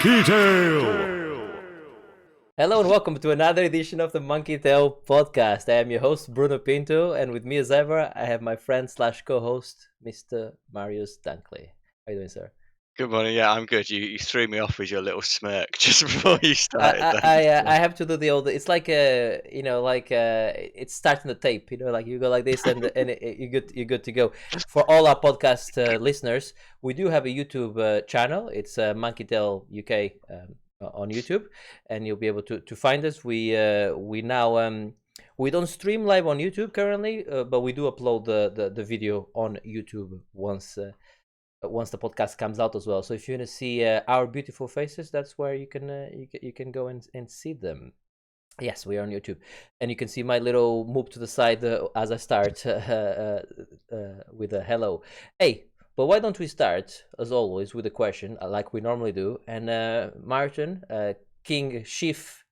Monkey Tail! Hello and welcome to another edition of the Monkey Tail podcast. I am your host, Bruno Pinto, and with me as ever, I have my friend slash co-host, Mr. Marius Dunkley. How are you doing, sir? Good morning. Yeah, I'm good. You threw me off with your little smirk just before you started. I have to do the old. It's like it's starting the tape. Like you go like this, and you're good to go. For all our podcast listeners, we do have a YouTube channel. It's Monkey Tail UK on YouTube, and you'll be able to find us. We now we don't stream live on YouTube currently, but we do upload the video on YouTube once the podcast comes out as well. So if you want to see our beautiful faces, that's where you can go and see them. Yes, we are on YouTube, and you can see my little move to the side as I start with a hello. Hey, but why don't we start as always with a question like we normally do? And Martin, King Chief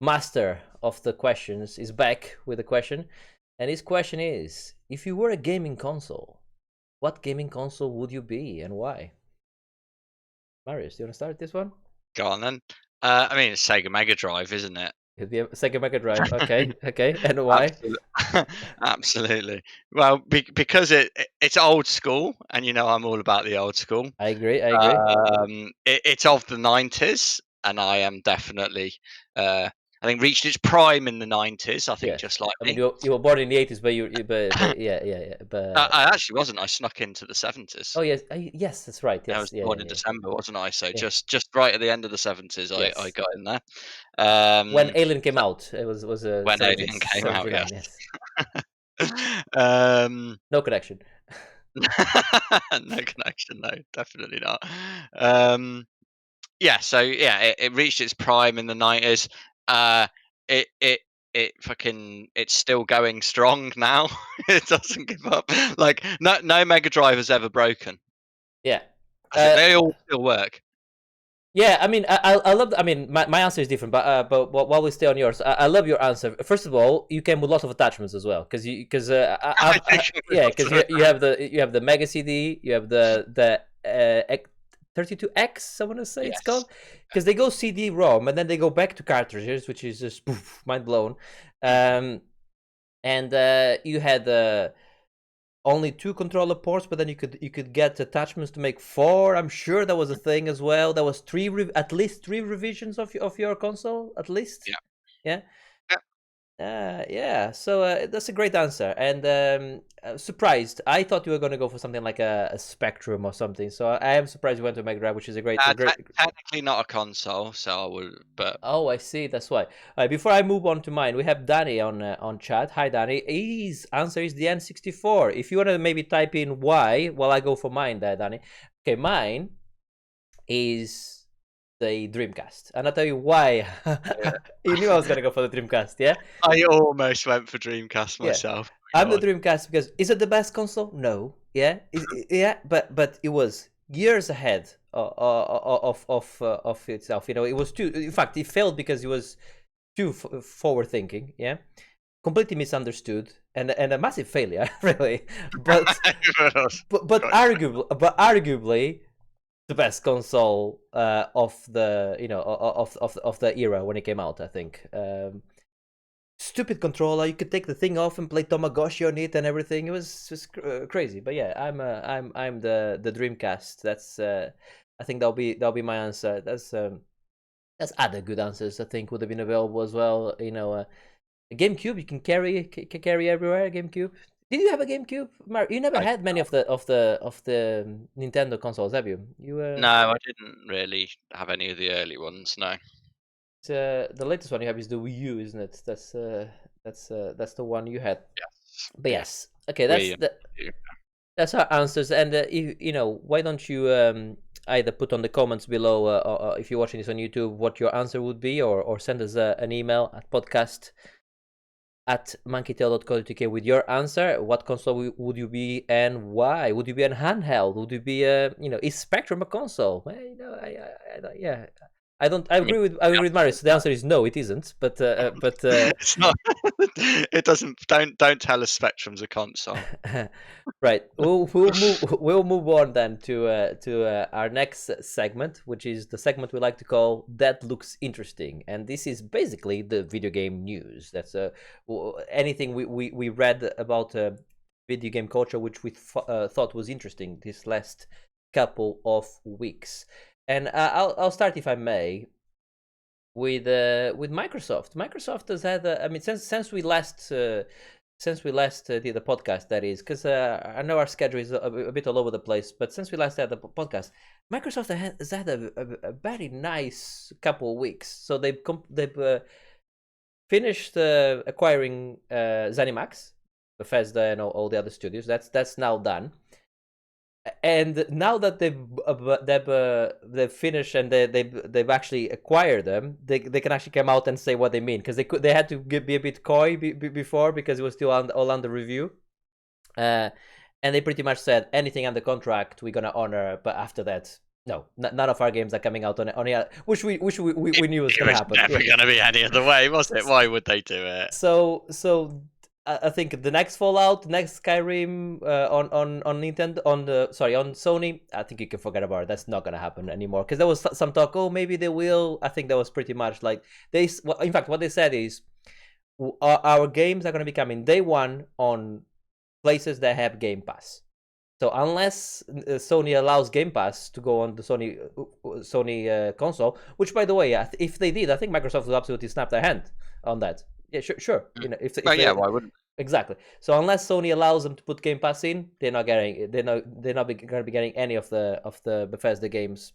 Master of the questions, is back with a question, and his question is: if you were a gaming console, what gaming console would you be and why? Marius, do you want to start this one? Go on then. I mean, it's Sega Mega Drive, isn't it? It'd be a Sega Mega Drive. Okay, and why? Absolutely. Well, because it's old school, and I'm all about the old school. I agree. It's of the 90s, and I am definitely. I think reached its prime in the 90s. I think Yes. just like I me. mean, you were born in the 80s, but yeah. But I actually wasn't. I snuck into the 70s. oh yes, yes, that's right. Yes, I was yeah, born yeah, in yeah. December, wasn't I? So Yeah. just right at the end of the 70s, Yes. I got in there. When Alien came out, it was When Alien came out, 79, yes. No connection. No connection, no, definitely not. It reached its prime in the 90s. It's still going strong now. It doesn't give up. Like no Mega Drive has ever broken. Yeah. They all still work. Yeah, I mean, I love. I mean, my answer is different, but while we stay on yours, I love your answer. First of all, you came with lots of attachments as well, because you have the Mega CD, you have the 32X, I want to say it's called, because they go CD-ROM and then they go back to cartridges, which is just mind blown. And you had only 2 controller ports, but then you could get attachments to make 4. I'm sure that was a thing as well. There was at least 3 revisions of your console, at least. Yeah. So that's a great answer, and surprised. I thought you were going to go for something like a Spectrum or something. So I am surprised you went to Mega Drive, which is a great. Technically not a console, so I would. But oh, I see. That's why. Before I move on to mine, we have Danny on chat. Hi, Danny. His answer is the N64. If you want to maybe type in why, while I go for mine, there, Danny. Okay, mine is the Dreamcast, and I'll tell you why. You knew I was gonna go for the Dreamcast, yeah? I almost went for Dreamcast myself. Yeah. I'm the Dreamcast because is it the best console? No, yeah, but it was years ahead of itself. It was too. In fact, it failed because it was too forward thinking. Yeah, completely misunderstood and a massive failure, really. But arguably the best console of the of the era when it came out, I think. Stupid controller, you could take the thing off and play Tamagotchi on it and everything. It was just crazy. But yeah, I'm the Dreamcast. That's I think that'll be my answer. That's other good answers I think would have been available as well. GameCube you can carry everywhere. GameCube. Did you have a GameCube? You never had many of the Nintendo consoles, have you? No, I didn't really have any of the early ones. No. The latest one you have is the Wii U, isn't it? That's the one you had. Yes. But yes, okay, that's our answers. And why don't you either put on the comments below, or if you're watching this on YouTube, what your answer would be, or send us an email at podcast@monkeytail.co.uk with your answer. What console would you be and why? Would you be a handheld? Would you be is Spectrum a console? Well, I agree with Marius. The answer is no, it isn't. But It's not. It doesn't. Don't tell us Spectrum's a console. right. We'll move on then to our next segment, which is the segment we like to call "That Looks Interesting," and this is basically the video game news. That's anything we read about video game culture, which we thought was interesting this last couple of weeks. And I'll start, if I may, with Microsoft. Microsoft has had, I mean, since we last did the podcast, that is, because I know our schedule is a bit all over the place, but since we last had the podcast, Microsoft has had a very nice couple of weeks. So they've finished acquiring ZeniMax, Bethesda, and all the other studios. That's now done. And now that they've finished and they've actually acquired them, they can actually come out and say what they mean, because they had to be a bit coy before, because it was still all under review, and they pretty much said anything under contract we're gonna honor, but after that, no, none of our games are coming out on the which we knew was gonna happen. Never gonna be any other way, was it? Why would they do it? So I think the next Fallout, next Skyrim on Nintendo, on Sony, I think you can forget about it. That's not gonna happen anymore, because there was some talk. Oh, maybe they will. I think that was pretty much like in fact, what they said is our games are gonna be coming day one on places that have Game Pass. So unless Sony allows Game Pass to go on the Sony console, which, by the way, if they did, I think Microsoft would absolutely snap their hand on that. Yeah, sure. You know, if why wouldn't? Exactly. So unless Sony allows them to put Game Pass in, they're not going to be getting any of the Bethesda games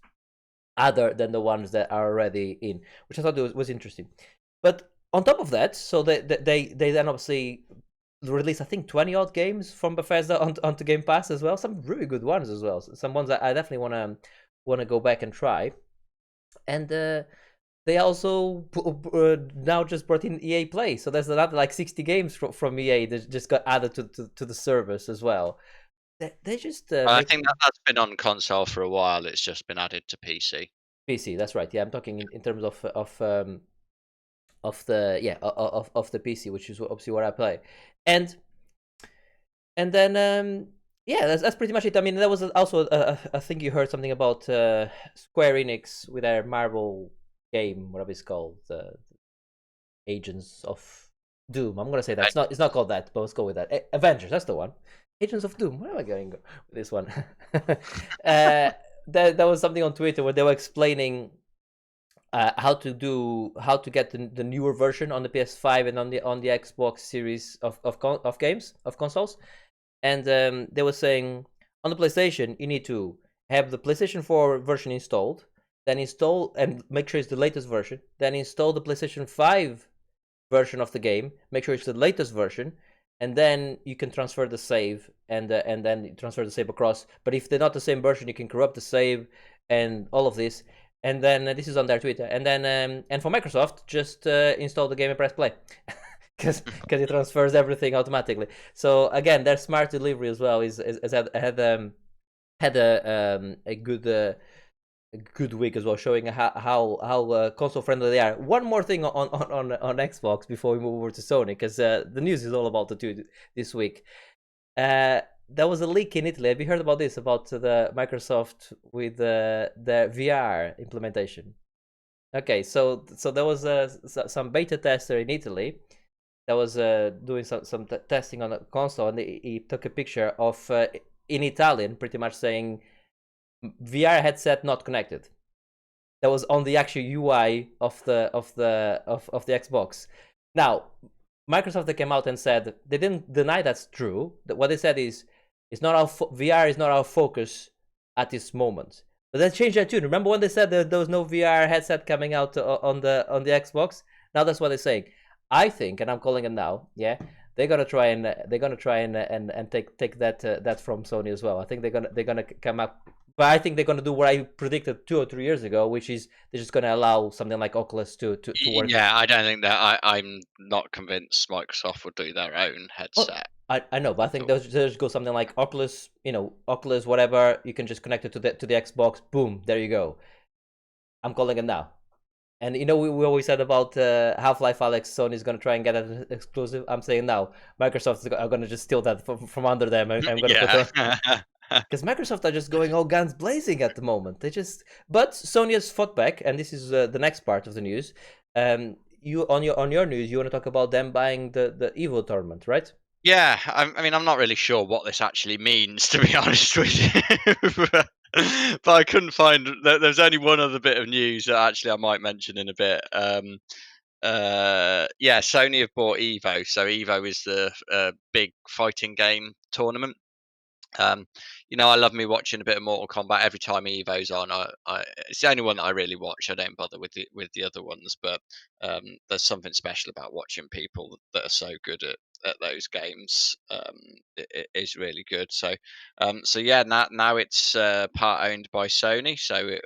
other than the ones that are already in, which I thought was interesting. But on top of that, so they then obviously released, I think, 20 odd games from Bethesda onto Game Pass as well. Some really good ones as well. Some ones that I definitely want to go back and try. And they also now just brought in EA Play, so there's another like 60 games from EA that just got added to the service as well. They just I think that's been on console for a while. It's just been added to PC. PC, that's right. Yeah, I'm talking in terms of the PC, which is obviously what I play, and then that's pretty much it. I mean, there was also I think you heard something about Square Enix with their Marvel game, whatever it's called, Agents of Doom. I'm gonna say that it's not called that, but let's go with that. Avengers, that's the one. Agents of Doom. Where am I going with this one? There was something on Twitter where they were explaining how to get the newer version on the PS5 and on the Xbox series of games, of consoles, and they were saying on the PlayStation you need to have the PlayStation 4 version installed, then install and make sure it's the latest version, then install the PlayStation 5 version of the game, make sure it's the latest version, and then you can transfer the save and then transfer the save across. But if they're not the same version, you can corrupt the save and all of this. And then this is on their Twitter. And then and for Microsoft, just install the game and press play, because it transfers everything automatically. So again, their smart delivery as well had a good week as well, showing how console friendly they are. One more thing on Xbox before we move over to Sony, because the news is all about the two this week. There was a leak in Italy. Have you heard about this? About the Microsoft with the VR implementation? Okay, so there was some beta tester in Italy that was doing some testing on a console, and he took a picture of in Italian, pretty much saying VR headset not connected. That was on the actual UI of the Xbox. Now, Microsoft, they came out and said they didn't deny that's true. What they said is it's not our VR is not our focus at this moment. But they changed their tune. Remember when they said that there was no VR headset coming out on the Xbox? Now that's what they're saying. I think, and I'm calling it now. Yeah, they're gonna try and take that from Sony as well. I think they're gonna come up. But I think they're going to do what I predicted 2 or 3 years ago, which is they're just going to allow something like Oculus to work. Yeah, I don't think that. I'm not convinced Microsoft will do their own headset. I know, but I think they'll just go something like Oculus, Oculus, whatever. You can just connect it to the Xbox. Boom, there you go. I'm calling it now. And we always said about Half-Life Alex, Sony's gonna try and get an exclusive. I'm saying now, Microsoft are gonna just steal that from under them. I'm gonna put because Microsoft are just going all guns blazing at the moment. But Sony has fought back, and this is the next part of the news. You on your news, you want to talk about them buying the Evo tournament, right? Yeah, I mean, I'm not really sure what this actually means, to be honest with you. But I couldn't find. There's only one other bit of news that actually I might mention in a bit. Yeah, Sony have bought Evo. So Evo is the big fighting game tournament. I love me watching a bit of Mortal Kombat every time Evo's on. It's the only one that I really watch. I don't bother with the other ones, but there's something special about watching people that are so good at those games. It is really good. So yeah, now it's part owned by Sony. So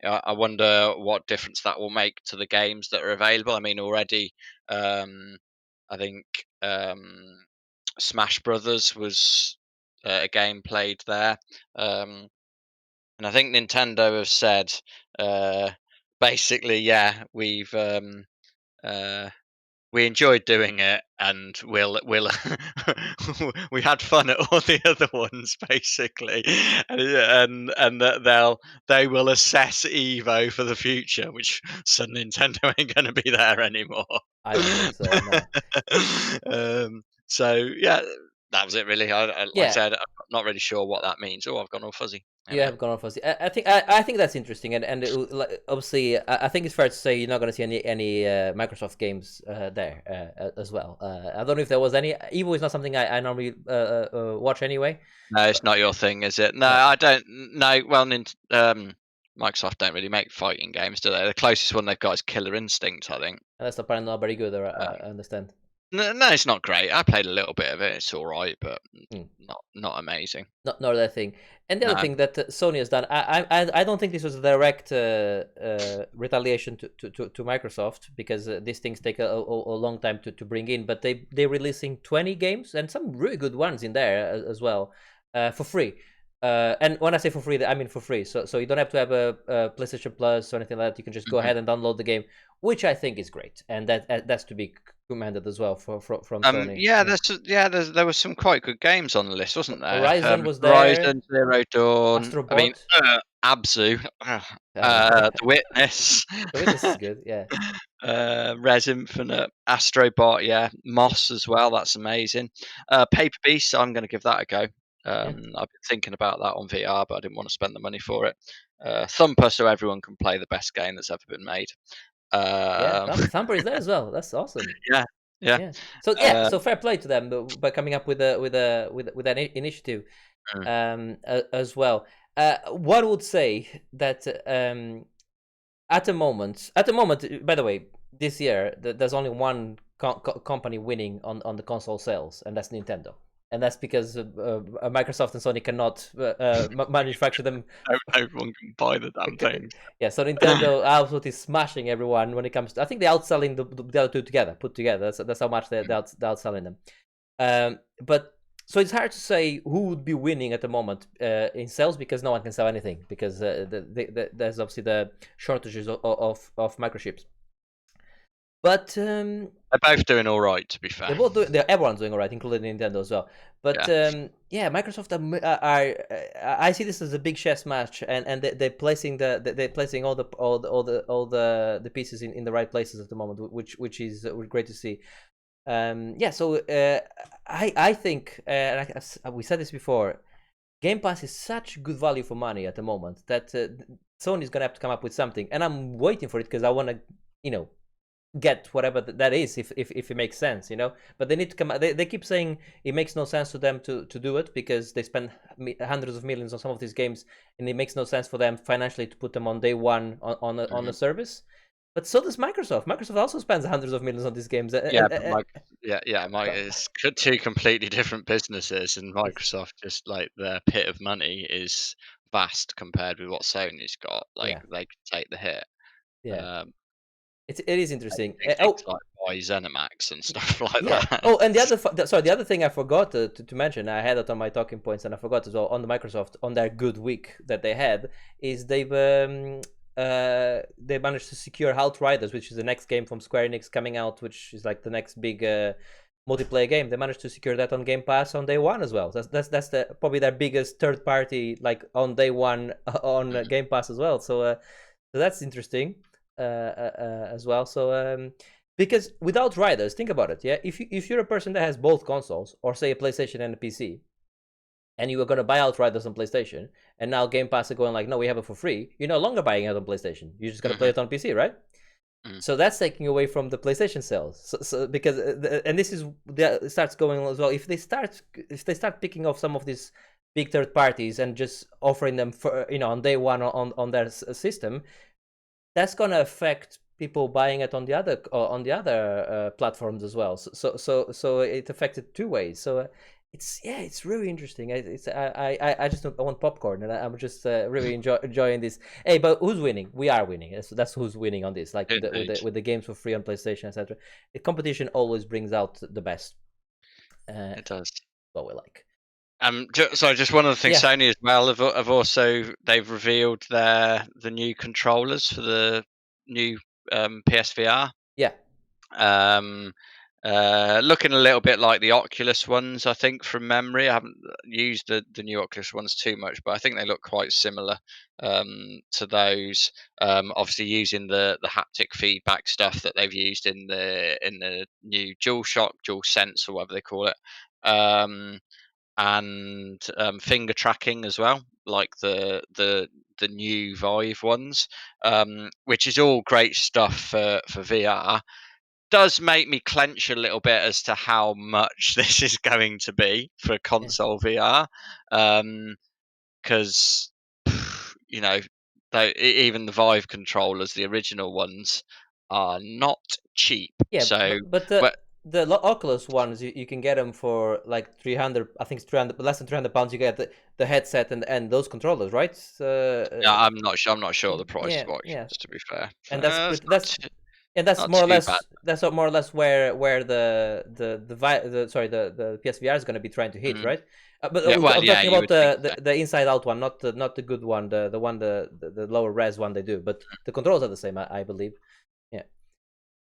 I wonder what difference that will make to the games that are available. I mean, already, I think Smash Brothers was a game played there. And I think Nintendo have said basically, yeah, we enjoyed doing it, and we'll we had fun at all the other ones basically, and that they will assess Evo for the future, which suddenly Nintendo ain't going to be there anymore. I don't think so. No. So yeah, that was it really. Like I Yeah. said, I'm not really sure what that means. Oh, I've gone all fuzzy. You have gone off fuzzy. I think that's interesting, and obviously I think it's fair to say you're not going to see any Microsoft games there as well. I don't know if there was any. Evo is not something I normally watch anyway. No, it's not your thing, is it? No, I don't. No, well, Microsoft don't really make fighting games, do they? The closest one they've got is Killer Instinct, I think. And that's apparently not very good, I understand. No, it's not great. I played a little bit of it. It's all right, but not amazing. Not that thing. And the other thing that Sony has done, I don't think this was a direct retaliation to Microsoft, because these things take a long time to bring in. But they're releasing 20 games and some really good ones in there as well, for free. And when I say for free, I mean for free. So you don't have to have a PlayStation Plus or anything like that. You can just go ahead and download the game, which I think is great, and that's to be commended as well from Sony. There were some quite good games on the list, wasn't there? Horizon was there. Horizon, Zero Dawn. Astro I mean, Abzu, The Witness. The Witness is good, yeah. Res Infinite, Astrobot, yeah, Moss as well. That's amazing. Paper Beast, I'm going to give that a go. I've been thinking about that on VR, but I didn't want to spend the money for it. Thumper, so everyone can play the best game that's ever been made. Thumper is there as well. That's awesome. Yeah. So fair play to them by coming up with an initiative as well. One would say that at the moment, by the way, this year there's only one company winning on the console sales, and that's Nintendo. And that's because Microsoft and Sony cannot manufacture them. Everyone can buy the damn thing. Yeah, so Nintendo absolutely smashing everyone when it comes to. I think they're outselling the other two put together. That's how much they're outselling them. But so it's hard to say who would be winning at the moment in sales, because no one can sell anything, because there's obviously the shortages of microchips. But they're both doing all right, to be fair. They're both everyone's doing all right, including Nintendo as well. But Microsoft are I see this as a big chess match, and they're placing all the pieces in the right places at the moment, which is great to see. So I think, we said this before, Game Pass is such good value for money at the moment that Sony's gonna have to come up with something, and I'm waiting for it because I want to, get whatever that is, if it makes sense, but they need to come. They keep saying it makes no sense to them to do it, because they spend hundreds of millions on some of these games, and it makes no sense for them financially to put them on day one on a service. But so does Microsoft. Microsoft also spends hundreds of millions on these games. It's two completely different businesses, and Microsoft, just like their pit of money is vast compared with what Sony's got. They can take the hit. It is interesting. Like buy ZeniMax and stuff like that. Oh, and the other thing I forgot to mention, I had it on my talking points, and I forgot as well on the Microsoft, on their good week that they had, is they've they managed to secure Outriders, which is the next game from Square Enix coming out, which is like the next big multiplayer game. They managed to secure that on Game Pass on day one as well. That's probably their biggest third party, like on day one on Game Pass as well. So that's interesting as well. So because with Outriders, think about it. Yeah, if you're a person that has both consoles, or say a PlayStation and a PC, and you were going to buy Outriders on PlayStation, and now Game Pass are going like, no, we have it for free. You're no longer buying it on PlayStation. You're just going to play it on PC, right? So that's taking away from the PlayStation sales. So because and this is it starts going as well. If they start picking off some of these big third parties and just offering them for on day one on their system, that's going to affect people buying it on the other platforms as well. So it affected two ways. So it's really interesting. I just I want popcorn, and I'm just really enjoying this. Hey, but who's winning? We are winning. That's who's winning on this. Like with the games for free on PlayStation, etc. The competition always brings out the best. It does. What we like. So just one of the things, Sony as well have also, they've revealed the new controllers for the new PSVR. Yeah. Looking a little bit like the Oculus ones, I think, from memory. I haven't used the new Oculus ones too much, but I think they look quite similar to those. Obviously, using the haptic feedback stuff that they've used in the new DualShock, DualSense, or whatever they call it, and finger tracking as well, like the new Vive ones, which is all great stuff for VR. Does make me clench a little bit as to how much this is going to be for console VR, because even the Vive controllers, the original ones, are not cheap. Yeah, so but the Oculus ones, you can get them for like 300. I think it's 300, less than 300 pounds. You get the headset and those controllers, right? Yeah, I'm not sure. I'm not sure the price of Oculus, to be fair. And that's more or less bad. That's more or less where the PSVR is going to be trying to hit, right? But I'm talking about the inside out one, not the good one, the lower res one they do. But the controls are the same, I believe. Yeah.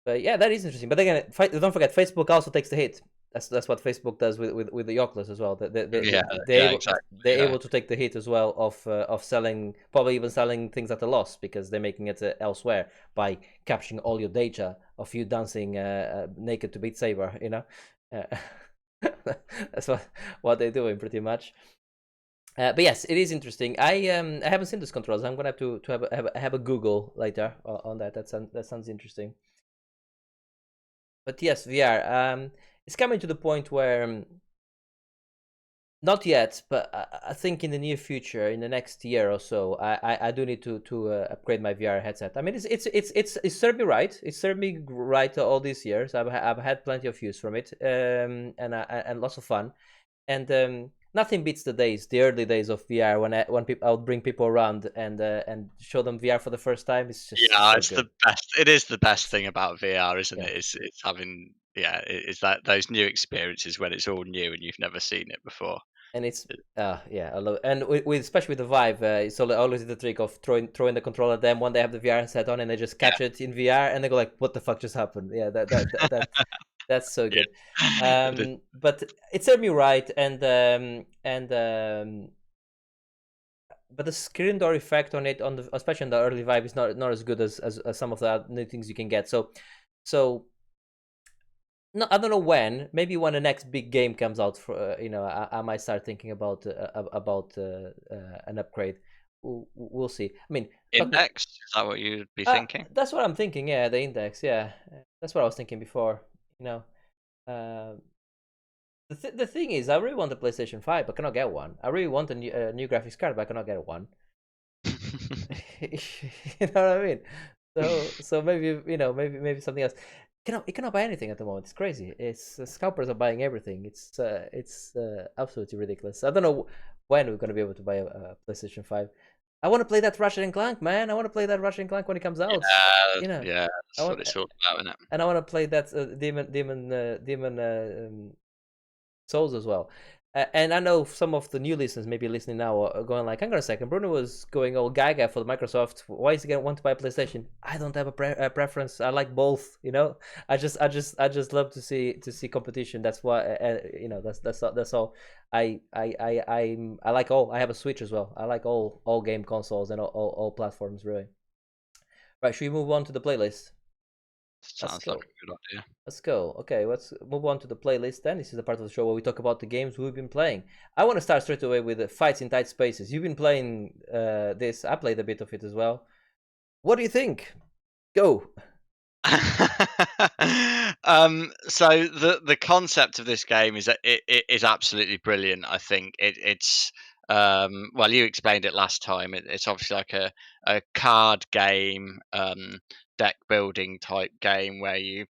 But yeah, that is interesting. But again, don't forget, Facebook also takes the hit. That's what Facebook does with the Oculus as well. They're able to take the hit as well of selling, probably even selling things at a loss, because they're making it elsewhere by capturing all your data of you dancing naked to Beat Saber. That's what they're doing pretty much. But yes, it is interesting. I haven't seen those controls. I'm gonna have to have a Google later on that. That sounds interesting. But yes, VR. It's coming to the point where, not yet, but I think in the near future, in the next year or so, I do need to upgrade my VR headset. I mean, it's served me right. It's served me right all these years. I've had plenty of use from it, and lots of fun, and nothing beats the early days of VR when I would bring people around and show them VR for the first time. It's just it's the best. It is the best thing about VR, isn't it? It's having it's that those new experiences when it's all new and you've never seen it before. And it's I love it. And with especially with the Vive, it's always the trick of throwing the controller at them when they have the VR set on and they just catch it in VR and they go like, "What the fuck just happened?" Yeah, that's so good. But it served me right, but the screen door effect on it, especially on the early Vive, is not as good as some of the new things you can get. So no, I don't know when. Maybe when the next big game comes out, for I might start thinking about an upgrade. We'll see. I mean, Index, is that what you'd be thinking? That's what I'm thinking. Yeah, the Index. Yeah, that's what I was thinking before. The thing is, I really want the PlayStation 5, but cannot get one. I really want a new graphics card, but I cannot get one. You know what I mean? So maybe maybe something else. You cannot buy anything at the moment. It's crazy. It's scalpers are buying everything. It's absolutely ridiculous. I don't know when we're gonna be able to buy a PlayStation 5. I want to play that Ratchet and Clank, man. I want to play that Ratchet and Clank when it comes out. Yeah, that's what it's all about, isn't it? And I want to play that Demon Souls as well. And I know some of the new listeners maybe listening now are going like, hang on a second, Bruno was going all gaga for the Microsoft. Why is he gonna want to buy a PlayStation? I don't have a preference. I like both. I just love to see competition. That's why that's all. I like all. I have a Switch as well. I like all game consoles and all platforms really. Right, should we move on to the playlist? Sounds like a good idea. Let's go. Okay, let's move on to the playlist then. This is the part of the show where we talk about the games we've been playing. I want to start straight away with the Fights in Tight Spaces. You've been playing this. I played a bit of it as well. What do you think? Go. So the concept of this game is that it is absolutely brilliant. I think it's well, you explained it last time. It's obviously like a card game, deck building type game where you're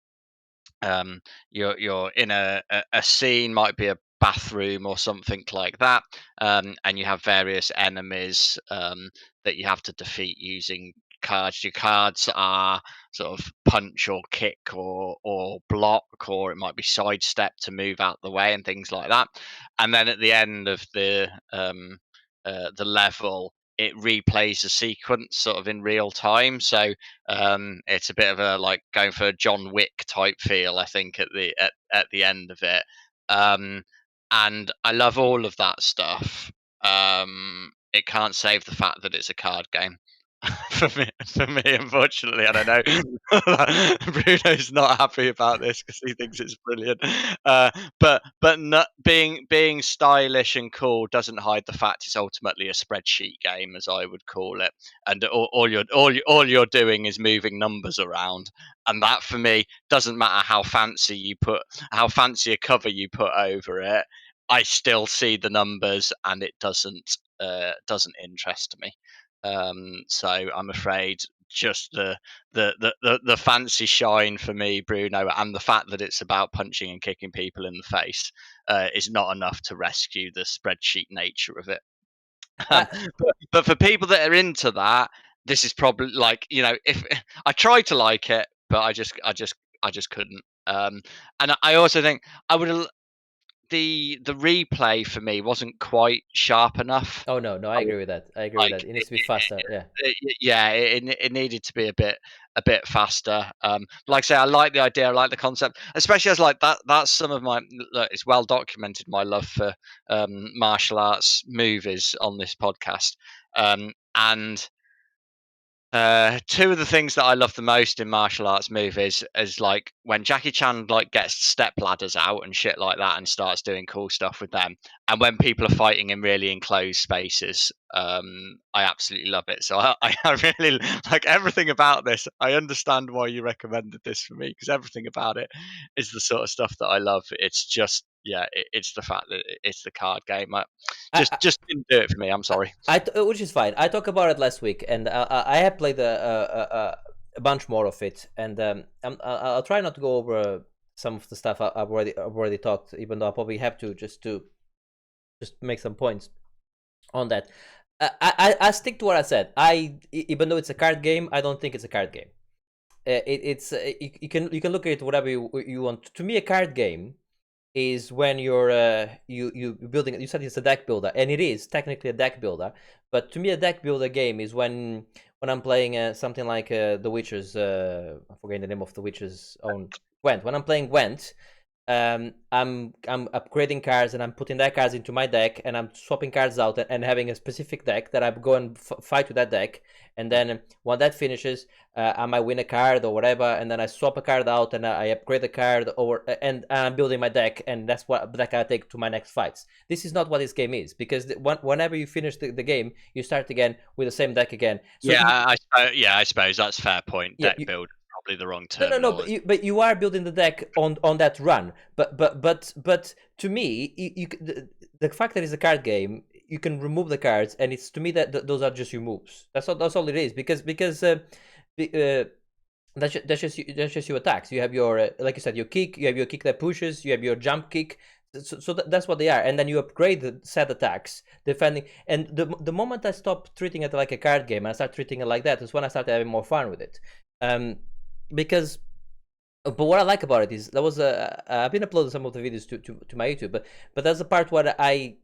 in a scene, might be a bathroom or something like that, and you have various enemies that you have to defeat using cards. Your cards are sort of punch or kick or block, or it might be sidestep to move out the way and things like that. And then at the end of the level, it replays the sequence sort of in real time. So it's a bit of a like going for a John Wick type feel, I think, at the end of it. And I love all of that stuff. It can't save the fact that it's a card game. For me, unfortunately, and I know Bruno's not happy about this because he thinks it's brilliant. But not, being stylish and cool doesn't hide the fact it's ultimately a spreadsheet game, as I would call it, and all you're doing is moving numbers around, and that for me doesn't matter how fancy a cover you put over it. I still see the numbers, and it doesn't interest me. So I'm afraid just the fancy shine for me, Bruno, and the fact that it's about punching and kicking people in the face is not enough to rescue the spreadsheet nature of it. I, But for people that are into that, this is probably like, if I tried to like it, but I just couldn't. And I also think I would the replay for me wasn't quite sharp enough. oh no, I agree with that. I agree with Like that. It needs to be faster. Yeah. yeah, it needed to be a bit faster. Like I say, I like the idea, I like the concept, especially as like that's some of my look, it's well documented my love for martial arts movies on this podcast. And two of the things that I love the most in martial arts movies is like when Jackie Chan like gets step ladders out and shit like that and starts doing cool stuff with them, and when people are fighting in really enclosed spaces. I absolutely love it. So I really like everything about this. I understand why you recommended this for me, because everything about it is the sort of stuff that I love. It's just it's the fact that it's the card game. I, Just didn't do it for me. I'm sorry. which is fine. I talked about it last week, and I have played a bunch more of it, and I'll try not to go over some of the stuff I've already talked, even though I probably have to just make some points on that. I stick to what I said. Even though it's a card game, I don't think it's a card game. You can look at it whatever you want. To me, a card game is when you're you building. You said it's a deck builder, and it is technically a deck builder. But to me, a deck builder game is when I'm playing something like The Witcher's. I'm forgetting the name of The Witcher's own Gwent. When I'm playing Gwent, I'm upgrading cards and I'm putting that cards into my deck and I'm swapping cards out and having a specific deck that I go and fight with that deck, and then when that finishes, I might win a card or whatever, and then I swap a card out and I upgrade the card, and I'm building my deck, and that's what deck I take to my next fights. This is not what this game is, because whenever you finish the game, you start again with the same deck again. So I suppose that's a fair point. Yeah, Deck build, probably the wrong no, terminology. but you are building the deck on that run. But to me, the fact that it's a card game, you can remove the cards, and it's to me that those are just your moves. That's all it is, because that's just your attacks. You have your like you said, your kick. You have your kick that pushes. You have your jump kick. So that's what they are, and then you upgrade the set attacks, defending. And the moment I stop treating it like a card game and I start treating it like that is when I start having more fun with it. Because But what I like about it is there was I've been uploading some of the videos to my YouTube, but there's a part where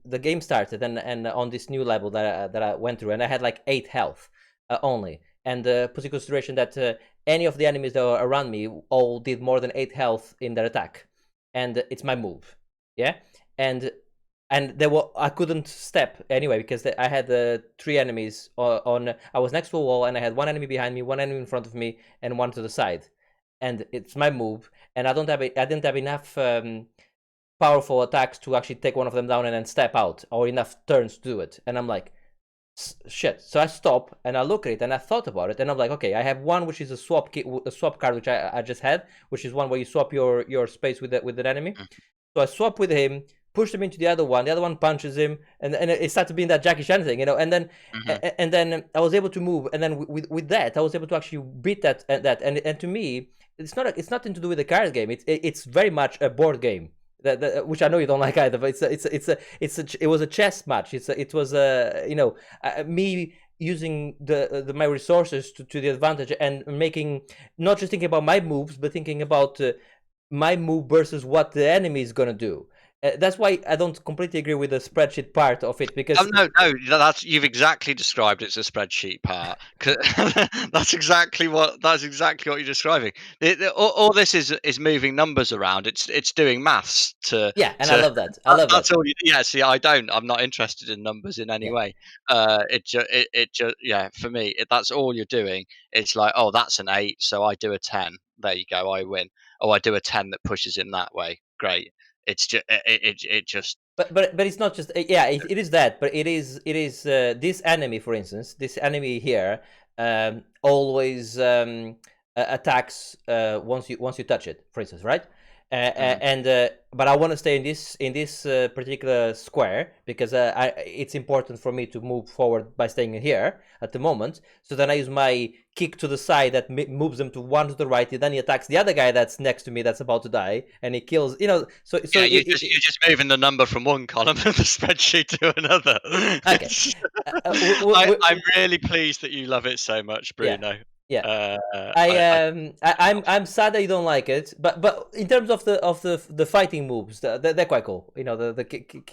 the game started and on this new level that I went through, and I had like 8 health only, and put in consideration that any of the enemies that were around me all did more than 8 health in their attack, and it's my move, yeah, and there were I couldn't step anyway because I had 3 enemies on. I was next to a wall and I had 1 enemy behind me, 1 enemy in front of me, and 1 to the side, and it's my move, and I didn't have enough powerful attacks to actually take one of them down and then step out, or enough turns to do it. And I'm like, shit. So I stop and I look at it and I thought about it, and I'm like, okay, I have one which is a swap card which I just had, which is one where you swap your space with an enemy. So I swap with him, push him into the other one punches him, and it started being that Jackie Chan thing, and then and then I was able to move, and then with that I was able to actually beat that and to me it's nothing to do with the card game. It's very much a board game. Which I know you don't like either, but it was a chess match. It was me using my resources to the advantage, and making, not just thinking about my moves, but thinking about my move versus what the enemy is gonna do. That's why I don't completely agree with the spreadsheet part of it, because no, you've exactly described it as a spreadsheet part. That's exactly what you're describing. All this is moving numbers around. It's doing maths to. yeah, and I love that. I love That's that. all. Yeah, see, I'm not interested in numbers in any Yeah. way. Yeah, for me, that's all you're doing. It's like, oh, that's an 8, so I do a 10. There you go, I win. Oh, I do a 10 that pushes in that way. Great. It's just it just. But it's not just it is that, but it is this enemy, for instance, this enemy here always attacks once you touch it, for instance, right? And but I want to stay in this particular square because it's important for me to move forward by staying here at the moment. So then I use my kick to the side that moves them to one to the right. And then he attacks the other guy that's next to me that's about to die, and he kills. So Yeah, you're just moving the number from one column of the spreadsheet to another. Okay. I'm really pleased that you love it so much, Bruno. Yeah. I'm sad that you don't like it, but in terms of the fighting moves, they're quite cool. Yeah,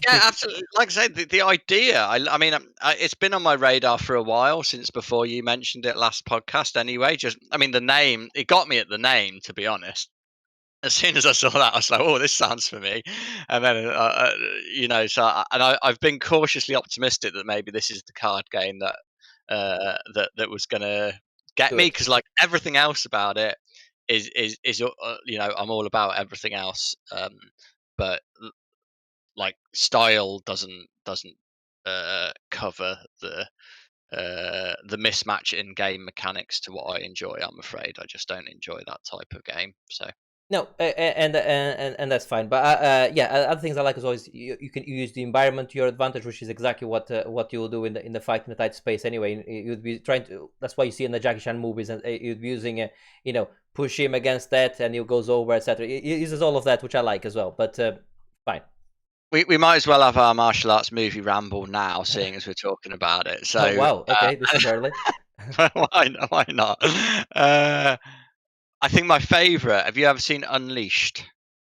absolutely. Like I said, the idea. I mean, it's been on my radar for a while, since before you mentioned it last podcast. Anyway, the name. It got me at the name, to be honest. As soon as I saw that, I was like, "Oh, this sounds for me." And then, I've been cautiously optimistic that maybe this is the card game that was gonna get me, because like everything else about it is I'm all about everything else, but like style doesn't cover the mismatch in game mechanics to what I enjoy. I'm afraid I just don't enjoy that type of game. So. No, and that's fine. But other things I like is always you can use the environment to your advantage, which is exactly what you will do in the fight in the tight space. Anyway, you'd be trying to. That's why you see in the Jackie Chan movies, and you'd be using push him against that, and he goes over, etc. He uses all of that, which I like as well. But fine. We might as well have our martial arts movie ramble now, seeing as we're talking about it. So, oh wow, okay, this is early. Why not? I think my favourite. Have you ever seen Unleashed?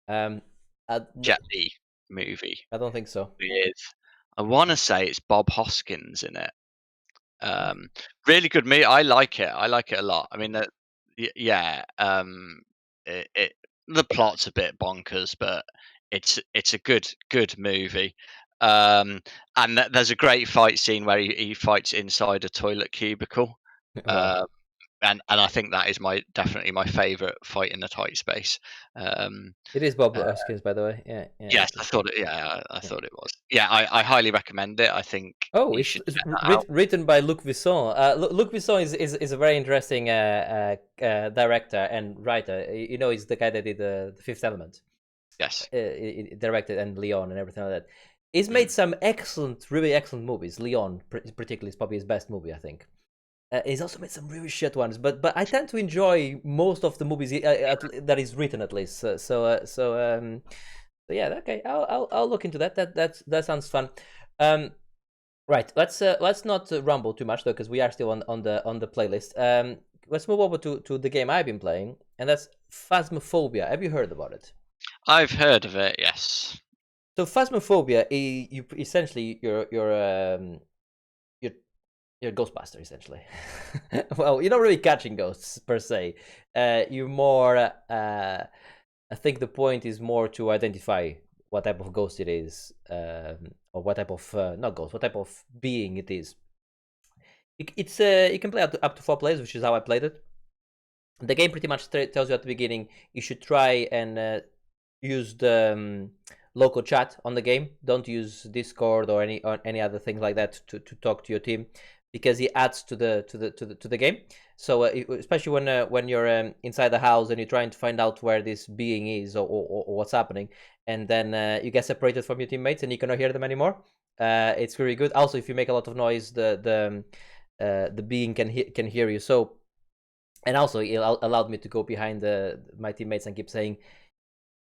Um, Jet Li movie I don't think so. with, I want to say it's Bob Hoskins in it. Really good movie. I like it. I like it a lot. I mean, yeah. The plot's a bit bonkers, but it's a good movie. And there's a great fight scene where he fights inside a toilet cubicle. Wow. And I think that is definitely my favorite fight in a tight space. It is Bob Hoskins, by the way. Yeah. Yes, I thought it. Yeah, I thought it was. Yeah, I highly recommend it. I think Oh, you it's, should it's check that out. written by Luc Besson. Luc Besson is a very interesting director and writer. He's the guy that did the Fifth Element. Yes. He directed, and Leon and everything like that. He's made some really excellent movies. Leon, particularly, is probably his best movie, I think. He's also made some really shit ones, but I tend to enjoy most of the movies that he's written, at least. So yeah, okay, I'll look into that. That sounds fun. Right, let's not rumble too much though, because we are still on the playlist. Let's move over to the game I've been playing, and that's Phasmophobia. Have you heard about it? I've heard of it. Yes. So Phasmophobia, you essentially you're a Ghostbuster essentially. Well, you're not really catching ghosts per se. You're more. I think the point is more to identify what type of ghost it is, or what type of not ghost, what type of being it is. It's you can play up to 4 players, which is how I played it. The game pretty much tells you at the beginning you should try and use the local chat on the game. Don't use Discord or any other things like that to talk to your team, because it adds to the game. So especially when you're inside the house and you're trying to find out where this being is or what's happening, and then you get separated from your teammates and you cannot hear them anymore. It's really good. Also, if you make a lot of noise, the being can hear you. So, and also it allowed me to go behind my teammates and keep saying,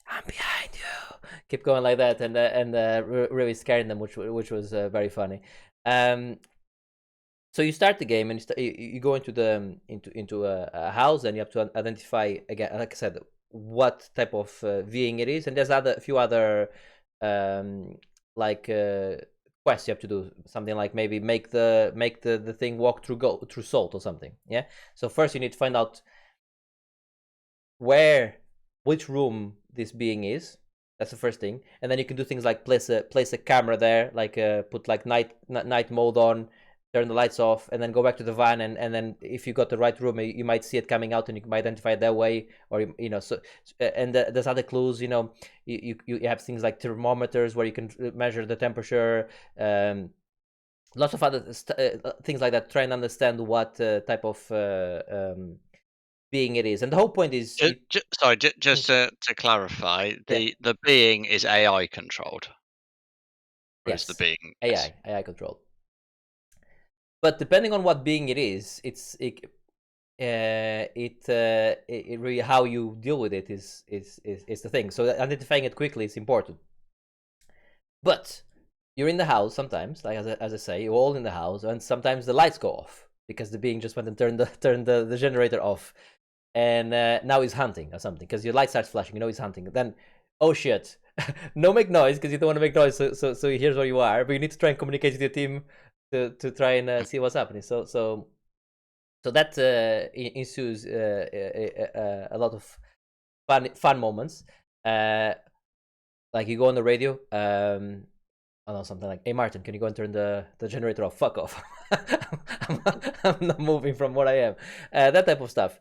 "I'm behind you." Keep going like that, and really scaring them, which was very funny. So you start the game and you go into a house, and you have to identify again, like I said, what type of being it is, and there's a few other like quests you have to do, something like maybe make the thing walk through salt or something. Yeah. So first you need to find out which room this being is. That's the first thing, and then you can do things like place a camera there, like put like night mode on, turn the lights off, and then go back to the van, and then if you got the right room, you might see it coming out, and you might identify it that way, or so. And there's other clues, you have things like thermometers where you can measure the temperature. Lots of other things like that. Try and understand what type of being it is, and the whole point is. Just to clarify, the being is AI controlled. Or Yes, is the being AI controlled. But depending on what being it is, it really how you deal with it is the thing. So identifying it quickly is important. But you're in the house sometimes, like as I say, you're all in the house, and sometimes the lights go off because the being just went and turned the generator off, and now he's hunting or something because your light starts flashing. He's hunting. Then, oh shit, no make noise because you don't want to make noise. So he hears where you are, but you need to try and communicate with your team to try and see what's happening. So that ensues a lot of fun moments. Like you go on the radio, I don't know, something like, "Hey Martin, can you go and turn the generator off?" Fuck off. I'm not moving from where I am. That type of stuff.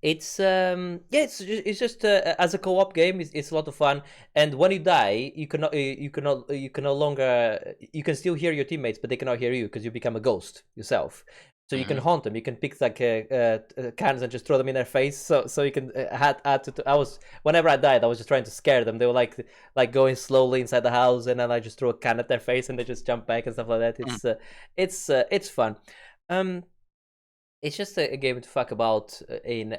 It's it's just as a co-op game, it's a lot of fun. And when you die, you can no longer, you can still hear your teammates, but they cannot hear you because you become a ghost yourself. So you can haunt them. You can pick like cans and just throw them in their face. So you can add to. Whenever I died, I was just trying to scare them. They were like going slowly inside the house, and then I just throw a can at their face, and they just jump back and stuff like that. It's fun. It's just a game to fuck about yeah,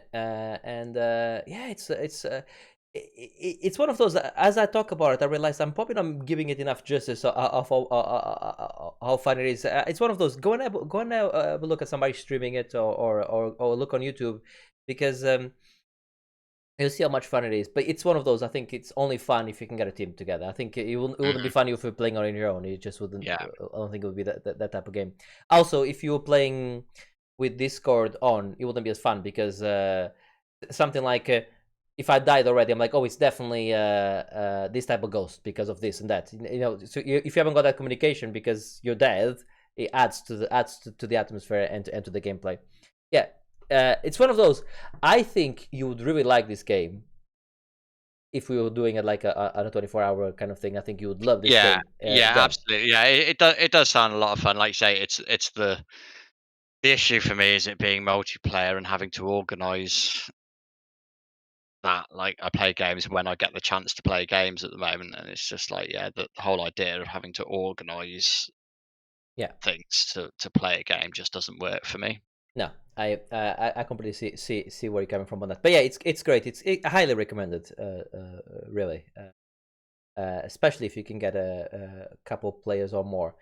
it's one of those. As I talk about it, I realize I'm probably not giving it enough justice of how fun it is. It's one of those. Go and have a look at somebody streaming it, or look on YouTube, because you'll see how much fun it is. But it's one of those. I think it's only fun if you can get a team together. I think it wouldn't be fun if you're playing on your own. It just wouldn't. Yeah. I don't think it would be that type of game. Also, if you were playing with Discord on, it wouldn't be as fun because something like if I died already, I'm like, oh, it's definitely this type of ghost because of this and that. So if you haven't got that communication because you're dead, it adds to the atmosphere and to the gameplay. Yeah, it's one of those. I think you would really like this game if we were doing it like a 24-hour kind of thing. I think you would love this game. Absolutely. Yeah, it does sound a lot of fun. Like you say, it's the issue for me is it being multiplayer and having to organise that. Like I play games when I get the chance to play games at the moment, and it's just like, the whole idea of having to organise things to play a game just doesn't work for me. No, I completely see where you're coming from on that. But yeah, it's great. It's highly recommended, really, especially if you can get a couple players or more.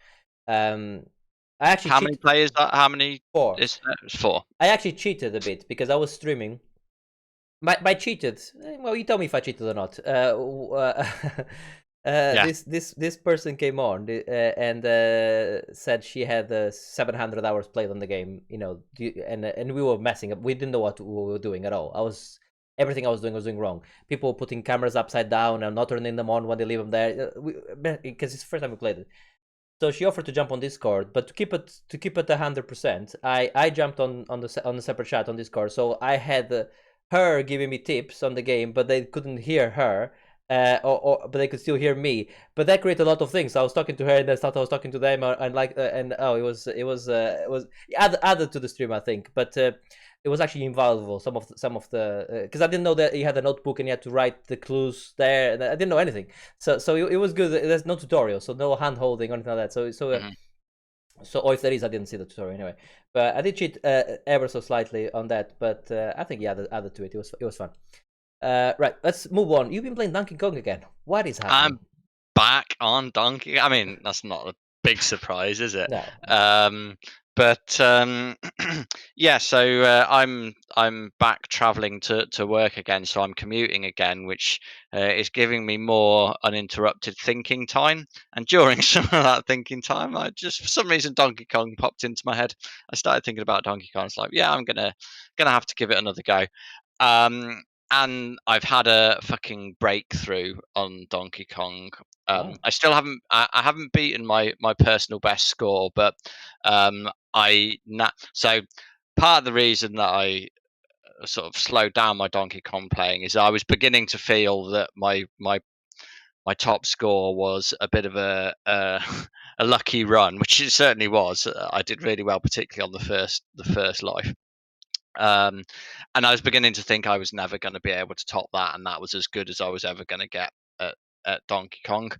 I actually How many players? How many? 4. It's 4. I actually cheated a bit because I was streaming, By cheated. Well, you tell me if I cheated or not. Yeah. This person came on and said she had 700 hours played on the game. And we were messing up. We didn't know what we were doing at all. Everything I was doing wrong. People putting cameras upside down and not turning them on when they leave them there. Because it's the first time we played it. So she offered to jump on Discord, but to keep it 100%, I jumped on the separate chat on Discord. So I had her giving me tips on the game, but they couldn't hear her, but they could still hear me. But that created a lot of things. I was talking to her, and I thought I was talking to them, it was added to the stream, I think. But it was actually invaluable. Some of the because I didn't know that you had a notebook and you had to write the clues there. And I didn't know anything. So it was good. There's no tutorial, so no hand holding or anything like that. Or if there is, I didn't see the tutorial anyway. But I did cheat ever so slightly on that. But I think added to it. It was fun. Right, let's move on. You've been playing Donkey Kong again. What is happening? I'm back on Donkey. I mean, that's not a big surprise, is it? No. But yeah, so I'm back traveling to work again, so I'm commuting again, which is giving me more uninterrupted thinking time. And during some of that thinking time, I just for some reason Donkey Kong popped into my head. I started thinking about Donkey Kong. It's like, yeah, I'm gonna have to give it another go. And I've had a fucking breakthrough on Donkey Kong. Wow. I still haven't. I haven't beaten my personal best score, but so part of the reason that I sort of slowed down my Donkey Kong playing is I was beginning to feel that my top score was a bit of a a lucky run, which it certainly was. I did really well, particularly on the first life. And I was beginning to think I was never going to be able to top that, and that was as good as I was ever going to get at Donkey Kong.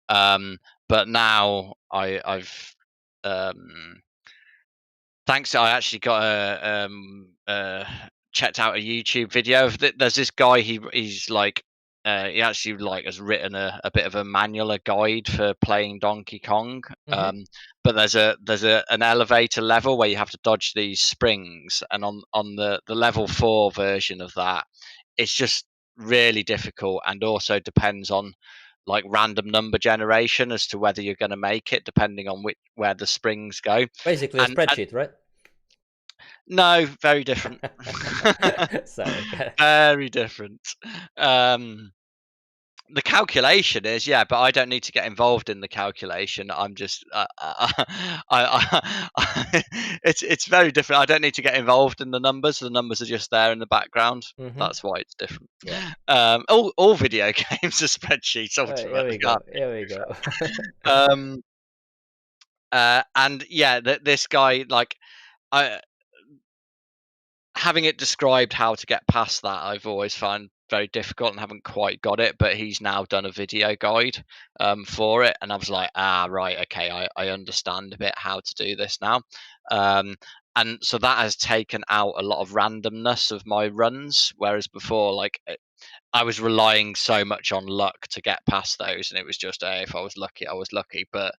But now I've thanks. I actually got checked out a YouTube video. There's this guy. He's like he actually like has written a bit of a manual, a guide for playing Donkey Kong. But there's an elevator level where you have to dodge these springs, and on the level 4 version of that, it's just really difficult, and also depends on like random number generation as to whether you're going to make it, depending on where the springs go. Basically a spreadsheet, right? No, very different. Sorry. Very different. The calculation is, yeah, but I don't need to get involved in the calculation. I'm just, it's very different. I don't need to get involved in the numbers. The numbers are just there in the background. That's why it's different. Yeah. All video games are spreadsheets ultimately. Here we go. And yeah, this guy, like, having it described how to get past that, I've always found very difficult and haven't quite got it. But he's now done a video guide for it, and I was like, right, okay, I understand a bit how to do this now. And so that has taken out a lot of randomness of my runs, whereas before, like, I was relying so much on luck to get past those, and it was just if I was lucky, I was lucky. But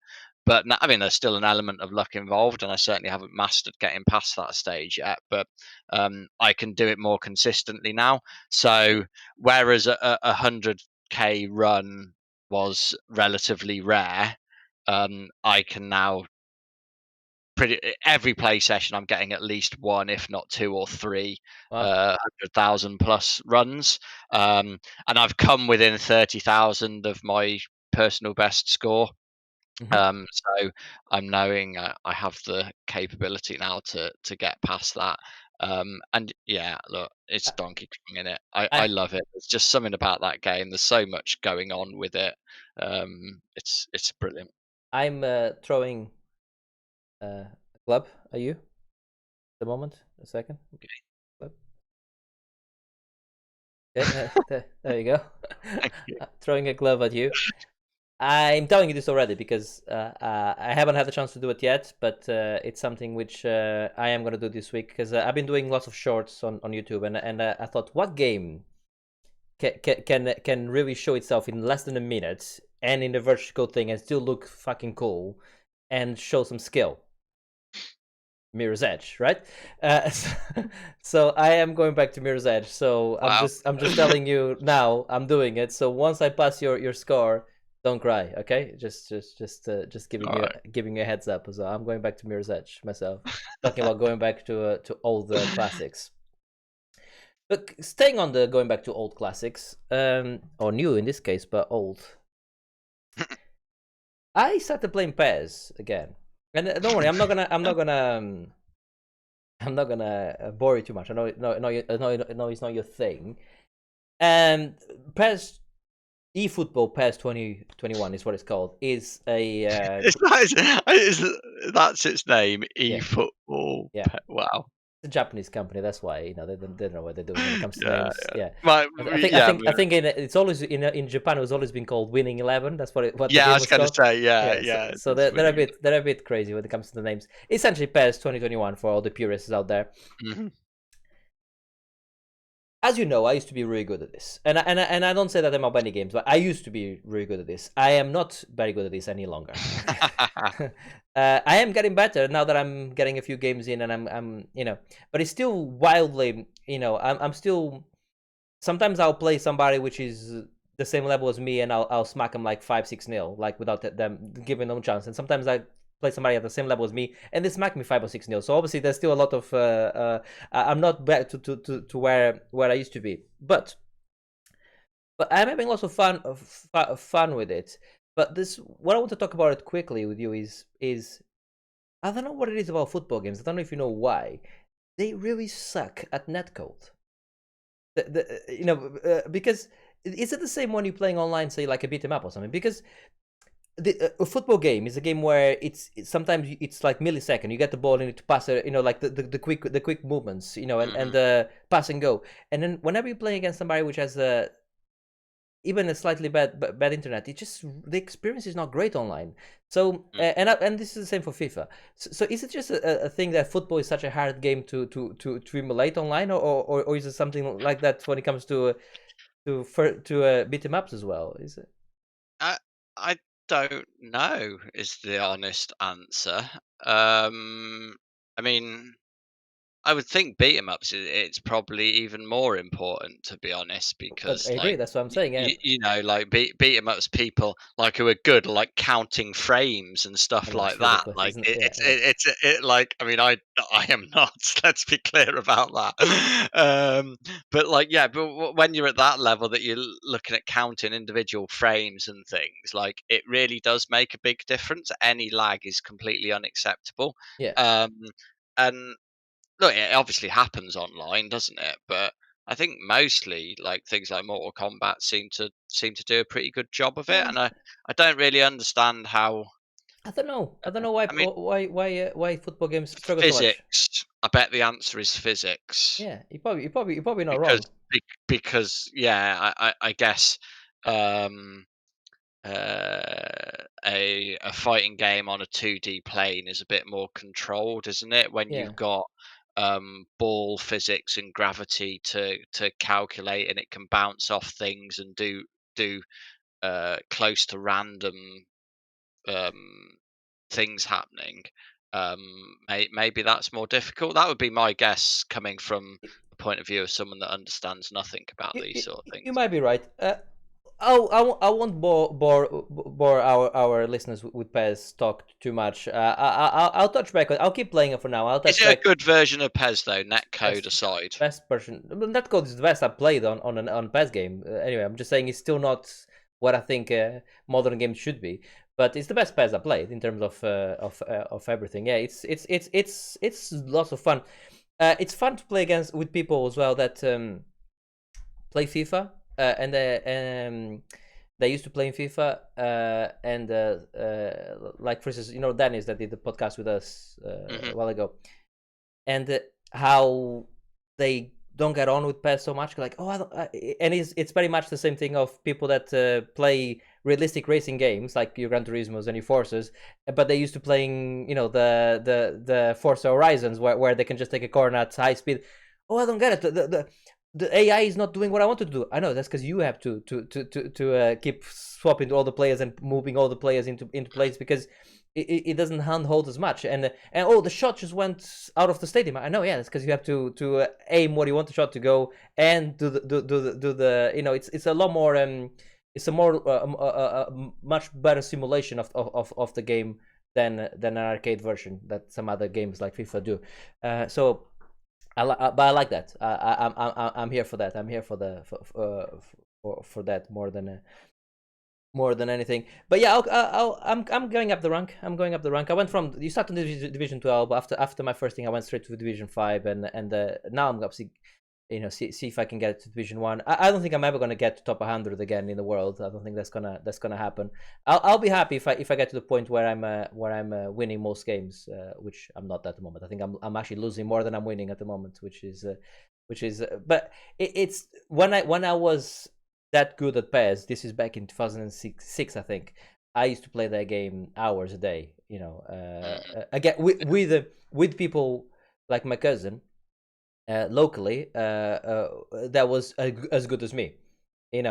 I mean, there's still an element of luck involved, and I certainly haven't mastered getting past that stage yet. But I can do it more consistently now. So whereas a 100k run was relatively rare, I can now every play session I'm getting at least one, if not two or three, Wow. 100,000 plus runs, and I've come within 30,000 of my personal best score. So I'm knowing I have the capability now to get past that. And yeah, look, it's Donkey Kong in it. I love it. There's just something about that game. There's so much going on with it. It's brilliant. I'm throwing a club at you. At the moment, a second. Club. Okay, there you go. Throwing a glove at you. I'm telling you this already because I haven't had the chance to do it yet, but it's something which I am going to do this week because I've been doing lots of shorts on YouTube, and I thought, what game can really show itself in less than a minute and in a vertical thing and still look fucking cool and show some skill? Mirror's Edge, right? So I am going back to Mirror's Edge. So Wow. I'm just telling you now. I'm doing it. So once I pass your score, don't cry, okay? Just giving you a heads up. So I'm going back to Mirror's Edge myself. Talking about going back to old classics. But staying on the going back to old classics, or new in this case, but old. I started playing PES again, and don't worry, I'm not gonna bore you too much. I know, no, it's not your thing. And PES eFootball PES 2021 is what it's called. Is a That's its name, Yeah. eFootball. Yeah. Wow. a Japanese company. That's why they don't know what they're doing when it comes to Yeah, names. Yeah. My, I think it's always in Japan. It was always been called Winning 11. That's what the yeah, game I was was going to called. say, yeah. So they're a bit crazy when it comes to the names. Essentially, PES 2021 for all the purists out there. Mhm. As you know, I used to be really good at this, and I don't say that I'm about any games, but I used to be really good at this. I am not very good at this any longer. I am getting better now that I'm getting a few games in, and I'm but it's still wildly, I'm still. Sometimes I'll play somebody which is the same level as me, and I'll smack them like 5-6-0, like without them giving them a chance. And sometimes I play somebody at the same level as me, and they smack me 5 or 6-0. So obviously, there's still a lot of. I'm not back to where I used to be, but I'm having lots of fun with it. But what I want to talk about it quickly with you is I don't know what it is about football games. I don't know if you know why they really suck at netcode. Because is it the same when you're playing online, say like a beat 'em up or something? Because a football game is a game where it's sometimes it's like millisecond. You get the ball and you need to pass it, like the quick movements, and the pass and go. And then whenever you're playing against somebody which has even a slightly bad internet, it just the experience is not great online. So and this is the same for FIFA. So is it just a thing that football is such a hard game to emulate online, or is it something like that when it comes to beat 'em ups as well? Is it? I don't know is the honest answer. I mean, I would think beat 'em ups. It's probably even more important, to be honest, I because agree. That's what I'm saying. Yeah. like beat 'em ups people like who are good, like counting frames and I stuff know it's like that. ridiculous, Like isn't it? Yeah. it like I mean I am not. Let's be clear about that. But like yeah, but when you're at that level that you're looking at counting individual frames and things, like it really does make a big difference. Any lag is completely unacceptable. Yeah. And look, it obviously happens online, doesn't it? But I think mostly like things like Mortal Kombat seem to do a pretty good job of it, Yeah. and I don't really understand how. I don't know. I don't know why I mean, why football games struggle so much. physics. I bet the answer is physics Yeah, you're probably not because wrong. because yeah, I guess um, a fighting game on a 2D plane is a bit more controlled, isn't it? When Yeah. you've got ball physics and gravity to calculate, and it can bounce off things and do close to random um, things happening. Maybe that's more difficult. That would be my guess, coming from the point of view of someone that understands nothing about these sort of You things. might be right. I won't bore our listeners with PES talk too much. I'll touch back. I'll keep playing it for now. I'll Is touch it a back. good version of Pez though, netcode Best aside? best version. Netcode is the best I played on PES game. Anyway, I'm just saying it's still not what I think modern games should be. But it's the best PES I played in terms of everything. Yeah, it's lots of fun. It's fun to play with people as well that play FIFA, and they used to play in FIFA, and like for instance, Dennis that did the podcast with us a while ago, and how they don't get on with PES so much. Like, oh, and it's very much the same thing of people that play realistic racing games like your Gran Turismos and your Forces, but they used to playing, the Forza Horizons where they can just take a corner at high speed. Oh, I don't get it. the AI is not doing what I wanted to do. I know that's because you have to keep swapping all the players and moving all the players into place because it doesn't handhold as much. And oh, the shot just went out of the stadium. I know, yeah, that's because you have to aim where you want the shot to go and do the you know, it's a lot more it's a more much better simulation of the game than an arcade version that some other games like FIFA do. So. But I like that. I'm here for that. I'm here for the for that more than anything. But yeah, I'm going up the rank. I'm going up the rank. I went from you start on Division 12. After my first thing, I went straight to Division 5, and now I'm obviously see if I can get to Division 1. I don't think I'm ever gonna get to top 100 again in the world. I don't think that's gonna happen. I'll be happy if I get to the point where I'm winning most games, which I'm not at the moment. I think I'm actually losing more than I'm winning at the moment, which is but it's when I was that good at PES. This is back in 2006, I think. I used to play that game hours a day. Again with people like my cousin. Locally that was as good as me, and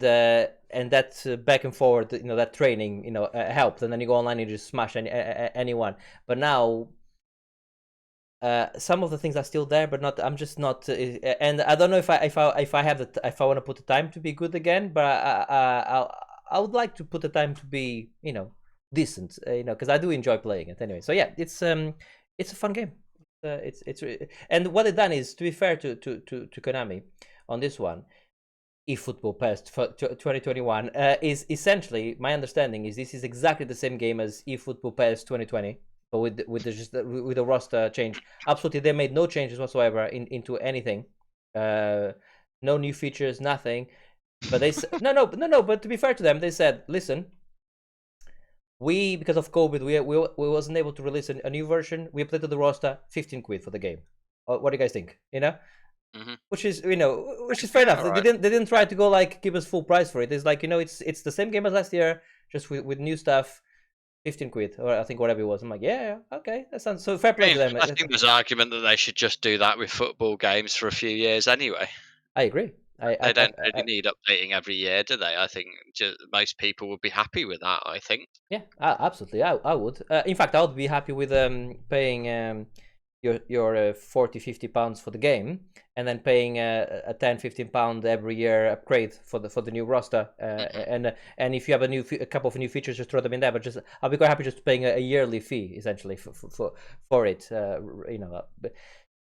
that back and forward, that training, helped, and then you go online and you just smash anyone. But now some of the things are still there, but not. I'm just not, and I don't know if I have if I want to put the time to be good again, but I would like to put the time to be decent, because I do enjoy playing it anyway. So yeah, it's a fun game. And what they've done is, to be fair to Konami on this one, eFootball PES 2021 is essentially, my understanding is, this is exactly the same game as eFootball PES 2020, but with the roster change. Absolutely, they made no changes whatsoever into anything. No new features, nothing. But they said no. But to be fair to them, they said, listen. Because of COVID, we wasn't able to release a new version. We updated the roster, 15 quid for the game. What do you guys think? Mm-hmm. Which is fair enough. Right. They didn't try to go like give us full price for it. It's like, it's the same game as last year, just with new stuff. 15 quid, or I think whatever it was. I'm like, yeah, okay, that sounds so fair play to them. I think there's an argument that they should just do that with football games for a few years anyway. I agree. They don't really need updating every year, do they? I think most people would be happy with that. I think. Yeah, absolutely. I would. In fact, I would be happy with paying your 40-50 pounds for the game, and then paying a 10-15 pound every year upgrade for the new roster. And if you have a couple of new features, just throw them in there. But I'll be quite happy just paying a yearly fee essentially for it. But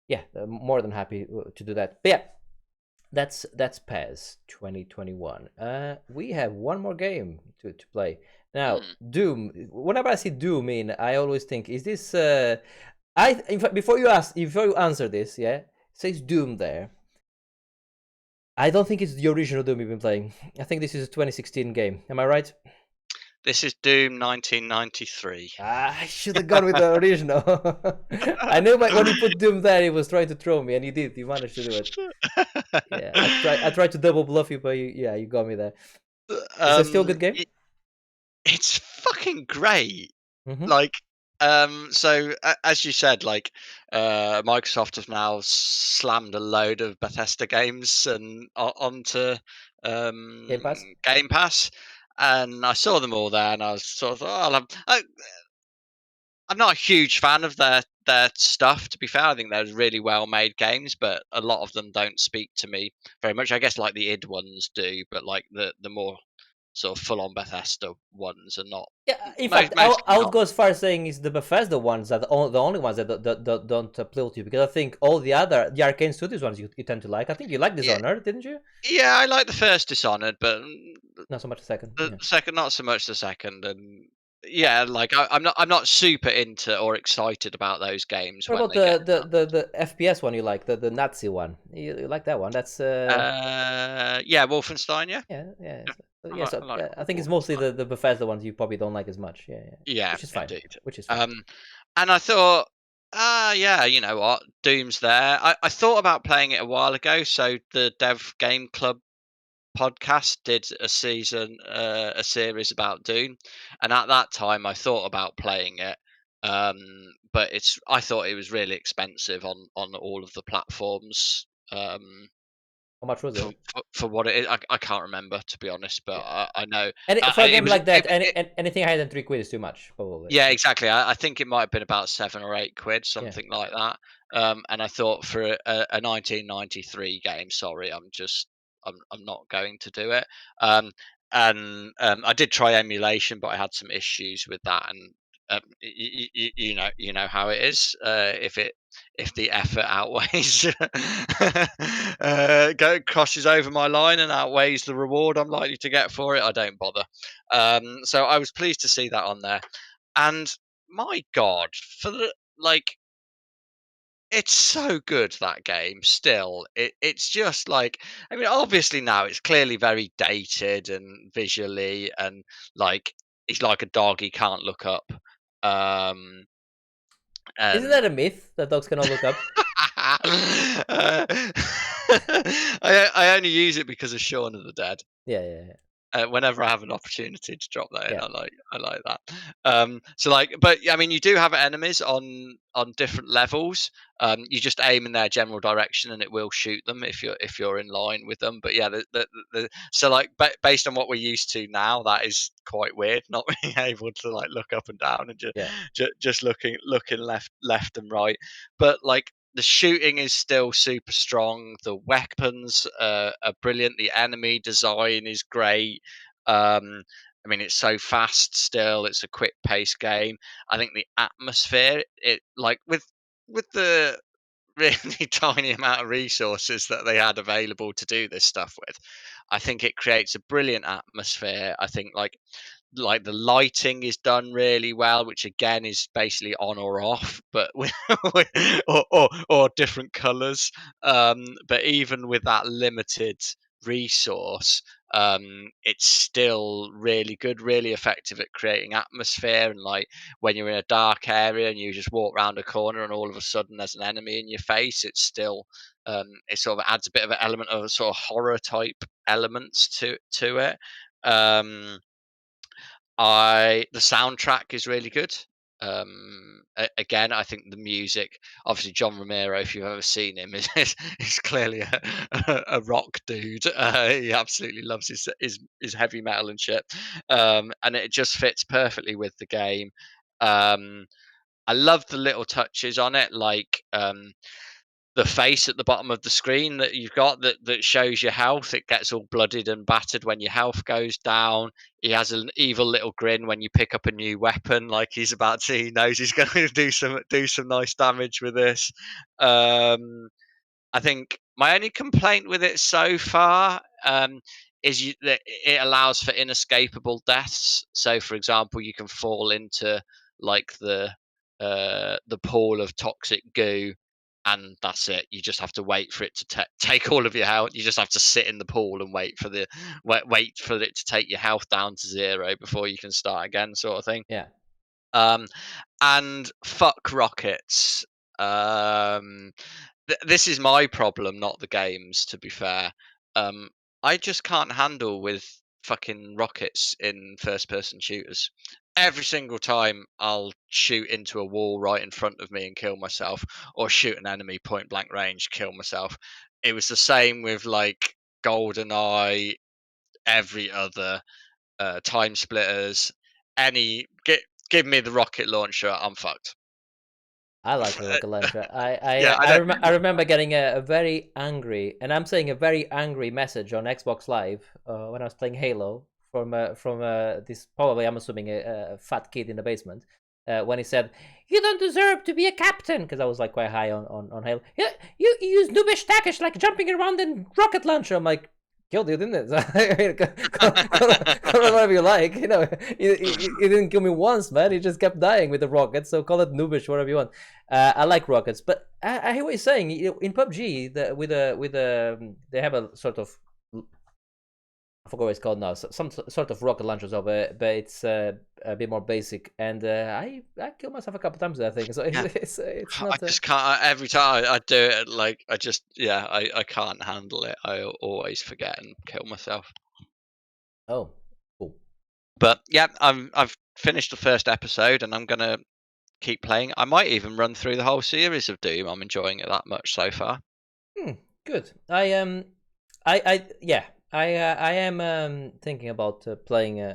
yeah, more than happy to do that. But yeah. That's PES 2021. We have one more game to play. Now, Doom. Whenever I see Doom I always think, is this in fact, before you answer this, yeah, it says Doom there. I don't think it's the original Doom you've been playing. I think this is a 2016 game. Am I right? This is Doom 1993. I should have gone with the original. I knew when you put Doom there, he was trying to throw me, and he did. He managed to do it. Yeah, I tried to double bluff you, but you got me there. Is it still a good game? It's fucking great. Mm-hmm. Like, so as you said, like, Microsoft have now slammed a load of Bethesda games and onto Game Pass, and I saw them all there, and I was sort of, I'm not a huge fan of their stuff, to be fair. I think they're really well made games, but a lot of them don't speak to me very much. I guess like the id ones do, but like the more sort of full on Bethesda ones are not. Yeah, in fact, I would go as far as saying is the Bethesda ones are the only ones that don't appeal to you, because I think all the Arcane Studios ones you tend to like. I think you liked Dishonored, didn't you? Yeah, I like the first Dishonored, but not so much the second. The second, not so much the second, and yeah, like I'm not super into or excited about those games. What about the FPS one you like, the Nazi one? You like that one? That's yeah, Wolfenstein. Yeah. So, I think it's mostly the Bethesda ones you probably don't like as much. Yeah. Which is fine. Indeed. Which is fine. And I thought, yeah, you know what, Doom's there. I thought about playing it a while ago. So the Dev Game Club podcast did a series about Doom, and at that time I thought about playing it, But I thought it was really expensive on all of the platforms. How much was For, it? for what it is, I can't remember, to be honest, but Yeah. I know And for a it game was like that, it, anything higher than £3 is too much, probably. yeah, exactly. I think it might have been about 7 or 8 quid, Yeah. something like that. And I thought for a 1993 game, sorry, I'm not going to do it. And I did try emulation, but I had some issues with that. And you know how it is. If the effort outweighs crosses over my line and outweighs the reward I'm likely to get for it, I don't bother. So I was pleased to see that on there. And my God, for the like, it's so good, that game. Still, it's just like, I mean, obviously now it's clearly very dated and visually, and like he's like a dog, he can't look up. Um, Isn't and that a myth that dogs cannot look up? uh, I only use it because of Shaun of the Dead. Yeah, yeah, Whenever I have an opportunity to drop that in, yeah. I like that. So like, but I mean, you do have enemies on different levels. You just aim in their general direction, and it will shoot them if you're in line with them. But yeah, so like based on what we're used to now, that is quite weird, not being able to like look up and down and Yeah. just looking left and right. But like, the shooting is still super strong. The weapons are brilliant. The enemy design is great. I mean, it's so fast still. It's a quick paced game. I think the atmosphere, it like with the really tiny amount of resources that they had available to do this stuff with, I think it creates a brilliant atmosphere. I think like the lighting is done really well, which again is basically on or off, but or different colors. But even with that limited resource, it's still really good, really effective at creating atmosphere. And like, when you're in a dark area and you just walk around a corner and all of a sudden there's an enemy in your face, it's still it sort of adds a bit of an element of a sort of horror type elements to it. um I The soundtrack is really good. Again, I think the music, obviously John Romero, if you've ever seen him, is clearly a rock dude. He absolutely loves his heavy metal and shit, and it just fits perfectly with the game. Um, I love the little touches on it, like the face at the bottom of the screen that you've got that shows your health. It gets all blooded and battered when your health goes down. He has an evil little grin when you pick up a new weapon, like he knows he's going to do some nice damage with this. I think my only complaint with it so far, is that it allows for inescapable deaths. So, for example, you can fall into like the pool of toxic goo, and that's it. You just have to wait for it to take all of your health. You just have to sit in the pool and wait for it to take your health down to 0 before you can start again, sort of thing. Yeah. Um, and fuck rockets. Um, this is my problem, not the game's, to be fair. Um, I just can't handle with fucking rockets in first person shooters. Every single time I'll shoot into a wall right in front of me and kill myself, or shoot an enemy point blank range, kill myself. It was the same with like GoldenEye, every other time splitters, give me the rocket launcher, I'm fucked. I like the rocket launcher. Yeah, I don't. I remember getting a very angry, and I'm saying a very angry message on Xbox Live when I was playing Halo from this, probably I'm assuming a fat kid in the basement, when he said, "You don't deserve to be a captain," because I was like quite high on Halo. Yeah, you use noobish tactics like jumping around and rocket launcher. I'm like, killed you, didn't it? Call it whatever you like. You know, you didn't kill me once, man. You just kept dying with the rockets. So call it noobish, whatever you want. I like rockets, but I hear what you're saying. In PUBG, they have a sort of, I forgot what it's called now. Some sort of rocket launchers over, but it's a bit more basic. And I killed myself a couple times with that thing. So Yeah. it's I not. just can't. Every time I do it, like I just, yeah, I can't handle it. I always forget and kill myself. Oh, cool. But yeah, I've finished the first episode, and I'm gonna keep playing. I might even run through the whole series of Doom. I'm enjoying it that much so far. Good. I am thinking about playing.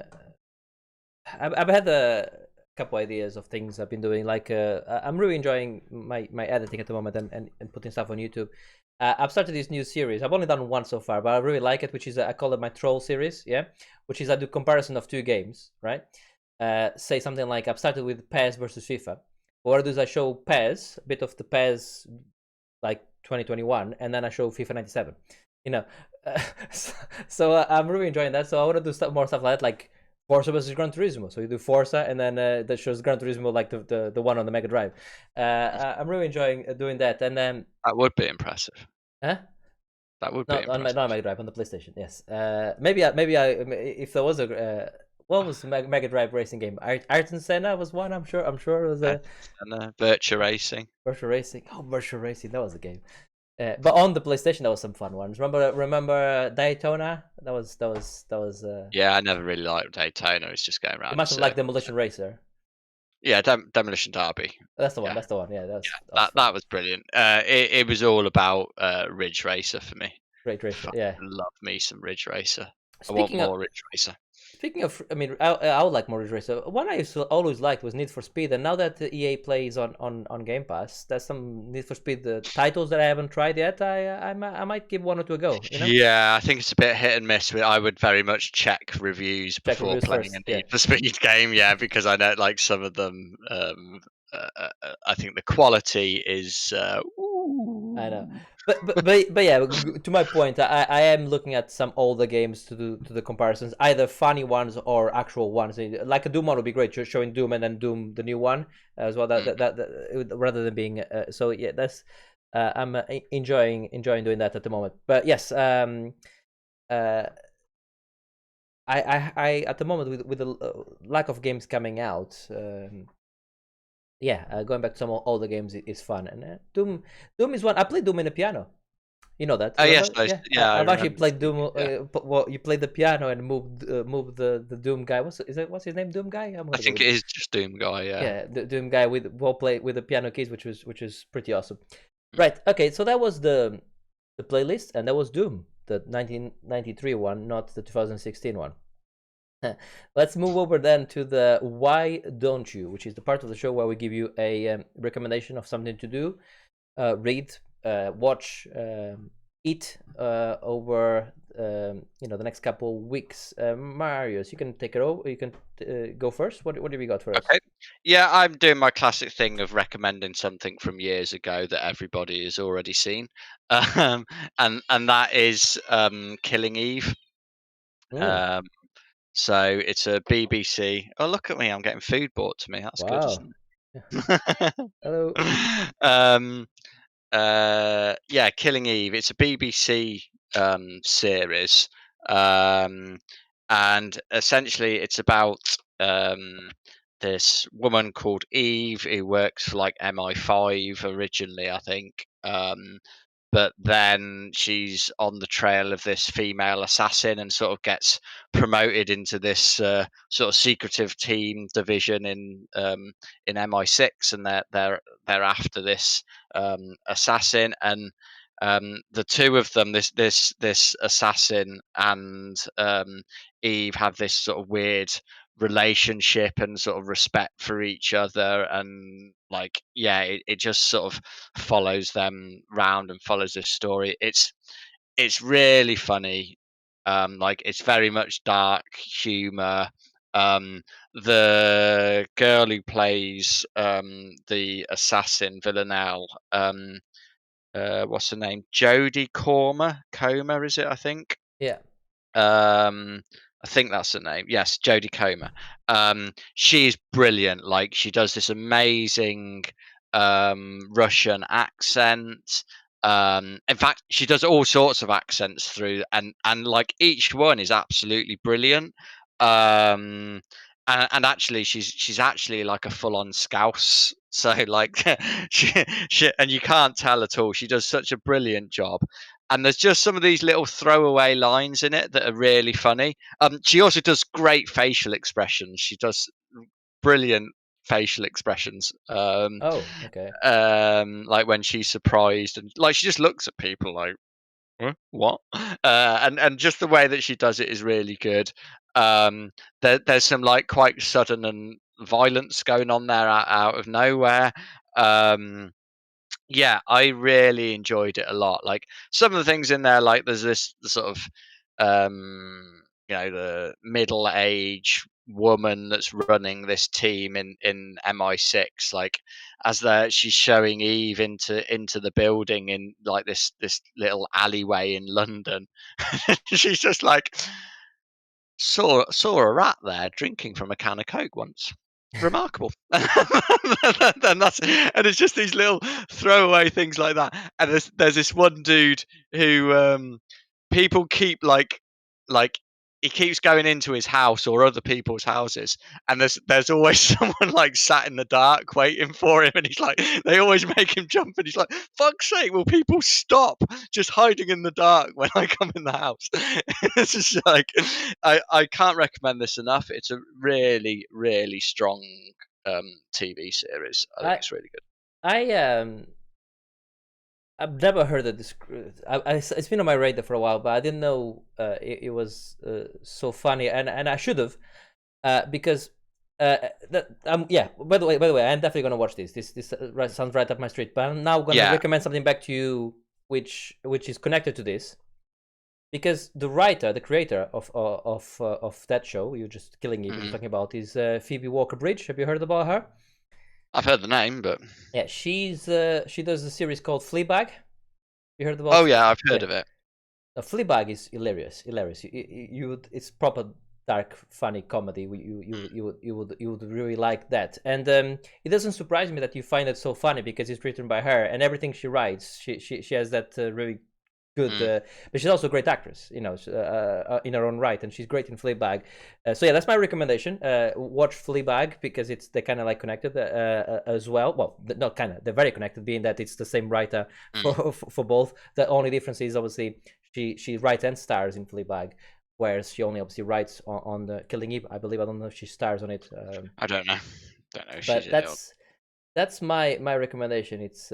I've had a couple ideas of things I've been doing. Like I'm really enjoying my editing at the moment and putting stuff on YouTube. I've started this new series. I've only done one so far, but I really like it. Which is I call it my troll series. Yeah, which is I do comparison of two games. Right. Say something like I've started with PES versus FIFA. What I do is I show PES, a bit of the PES like 2021, and then I show FIFA 97. You know, so I'm really enjoying that. So I want to do more stuff like that, like Forza versus Gran Turismo. So you do Forza, and then that shows Gran Turismo like the one on the Mega Drive. I'm really enjoying doing that. And then That would be impressive. huh? That would be Not on impressive. not Mega Drive, on the PlayStation. Yes. Maybe if there was a what was the Mega Drive racing game? Ayrton Senna was one. I'm sure it was a And Virtua Racing. Virtual Racing. Oh, Virtual Racing, that was a game. But on the PlayStation, that was some fun ones. Remember Daytona? That was. Yeah, I never really liked Daytona. It's just going around. You must have liked Demolition Racer. Yeah, Demolition Derby. That's the one. Yeah. That's the one. Yeah, That was brilliant. It was all about Ridge Racer for me. Great racer. Fucking Yeah. love me some Ridge Racer. I want Speaking of more Ridge Racer. speaking of, I mean, I would like more Ridge Racer. One I used to always liked was Need for Speed, and now that the EA plays on Game Pass, there's some Need for Speed titles that I haven't tried yet. I might give one or two a go. You know? Yeah, I think it's a bit hit and miss. I would very much check reviews Check before reviews playing first, a yeah. Need for Speed game. Yeah, because I know like some of them. I think the quality is. I know, but yeah. To my point, I am looking at some older games to do the comparisons, either funny ones or actual ones. Like a Doom one would be great, just showing Doom and then Doom the new one as well. Rather than being so yeah, that's I'm enjoying doing that at the moment. But yes, I at the moment with the lack of games coming out. Yeah, going back to some older games is fun, and Doom is one. I played Doom in the piano. You know that? Oh yes, Remember? Yeah, yeah. I I've actually remember played seeing Doom. it, yeah. Well, you played the piano and moved the Doom guy. What's his name? Doom guy. I'm I gonna think Google it it. is just Doom Guy. Yeah. Yeah, the Doom guy with play with the piano keys, which was pretty awesome. Mm. Right. Okay. So that was the playlist, and that was Doom, the 1993 one, not the 2016 one. Let's move over then to the Why Don't You, which is the part of the show where we give you a recommendation of something to do, read, watch, eat over the next couple weeks. Marius, you can take it over. You can go first. What do we got for us? Okay. Yeah, I'm doing my classic thing of recommending something from years ago that everybody has already seen, um, and that is Killing Eve. Mm, So it's a BBC. Oh, look at me! I'm getting food brought to me. That's good, wow. isn't Hello. it? Yeah, Killing Eve. It's a BBC series, um, and essentially it's about this woman called Eve who works for like MI5 originally, I think. But then she's on the trail of this female assassin and sort of gets promoted into this sort of secretive team division in MI6, and they're after this assassin, and the two of them, this assassin and Eve, have this sort of weird relationship and sort of respect for each other, and like yeah, it just sort of follows them round and follows this story. It's really funny. Like it's very much dark humor. The girl who plays the assassin Villanelle, what's her name? Jodie Comer, is it? I think. Yeah. I think that's her name. Yes, Jodie Comer. She's brilliant. Like she does this amazing Russian accent. In fact, she does all sorts of accents through, and like each one is absolutely brilliant. Um, and actually, she's actually like a full on Scouse. So like, she and you can't tell at all. She does such a brilliant job. And there's just some of these little throwaway lines in it that are really funny. She also does great facial expressions. She does brilliant facial expressions. Oh, okay. Like when she's surprised and like she just looks at people like, "Huh? What?" And just the way that she does it is really good. There's some like quite sudden and violence going on there out of nowhere. Yeah, I really enjoyed it a lot. Like some of the things in there, like there's this sort of, the middle age woman that's running this team in MI6. Like as she's showing Eve into the building in like this little alleyway in London, she's just like saw a rat there drinking from a can of Coke once. Remarkable. And it's just these little throwaway things like that. And there's this one dude who people keep like he keeps going into his house or other people's houses, and there's always someone like sat in the dark waiting for him, and he's like they always make him jump, and he's like, fuck's sake, will people stop just hiding in the dark when I come in the house? It's just like I can't recommend this enough. It's a really, really strong TV series. I think it's really good. I've never heard of this. It's been on my radar for a while, but I didn't know it was so funny, and I should have, because yeah. By the way, I'm definitely gonna watch this. This sounds right up my street. But I'm now gonna recommend something back to you, which is connected to this, because the creator of that show you're just killing it, you're talking about, is Phoebe Walker-Bridge. Have you heard about her? I've heard the name, but yeah, she does a series called Fleabag. You heard about? Oh yeah, I've heard of it. Fleabag is hilarious. It's proper dark, funny comedy. You would really like that. And it doesn't surprise me that you find it so funny, because it's written by her, and everything she writes, she has that really good. But she's also a great actress, in her own right, and she's great in Fleabag. So yeah, that's my recommendation. Watch Fleabag, because they're kind of like connected as well. Well, not kind of, they're very connected, being that it's the same writer for both. The only difference is obviously she writes and stars in Fleabag, whereas she only obviously writes on the Killing Eve, I believe. I don't know if she stars on it. I don't know. But that's my recommendation. It's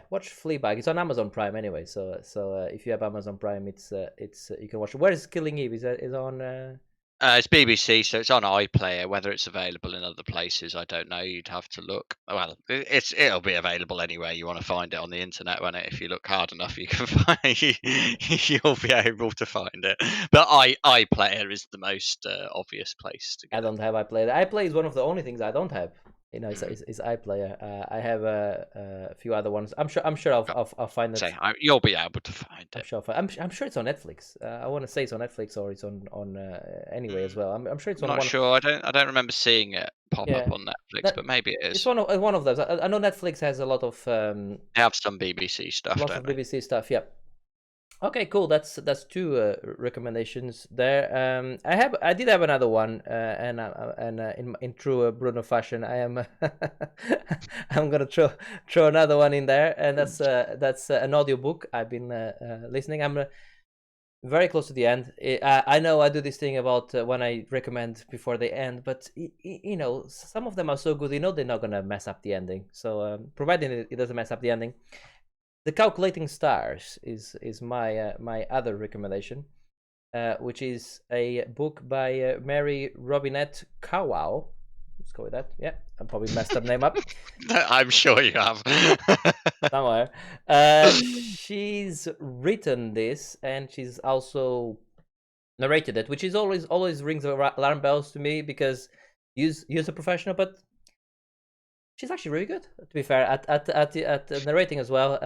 watch Fleabag. It's on Amazon Prime anyway. So if you have Amazon Prime, it's you can watch it. Where is Killing Eve? Is on? It's BBC, so it's on iPlayer. Whether it's available in other places, I don't know. You'd have to look. Well, it'll be available anywhere you want to find it on the internet, won't it? If you look hard enough, you can find you'll be able to find it. But iPlayer is the most obvious place to get. I don't have iPlayer. iPlayer is one of the only things I don't have. It's iPlayer. I have a few other ones. I'm sure I'll find it. You'll be able to find it. I'm sure it's on Netflix. I want to say it's on Netflix, or it's on anyway as well. I'm sure it's on. I'm not sure. I don't remember seeing it pop up on Netflix, but maybe it is. It's one of those. I know Netflix has a lot of. They have some BBC stuff. Lots of BBC stuff. Yeah. Okay, cool. That's two recommendations there. I did have another one, and in true Bruno fashion, I am I'm gonna throw another one in there, and that's an audiobook I've been listening. I'm very close to the end. I know I do this thing about when I recommend before they end, but some of them are so good, they're not gonna mess up the ending. So providing it doesn't mess up the ending. The Calculating Stars is my my other recommendation, which is a book by Mary Robinette Kowal. Let's go with that. Yeah, I probably messed that name up. I'm sure you have. Somewhere. She's written this, and she's also narrated it, which is always rings alarm bells to me, because you're a professional, but she's actually really good, to be fair, at narrating as well.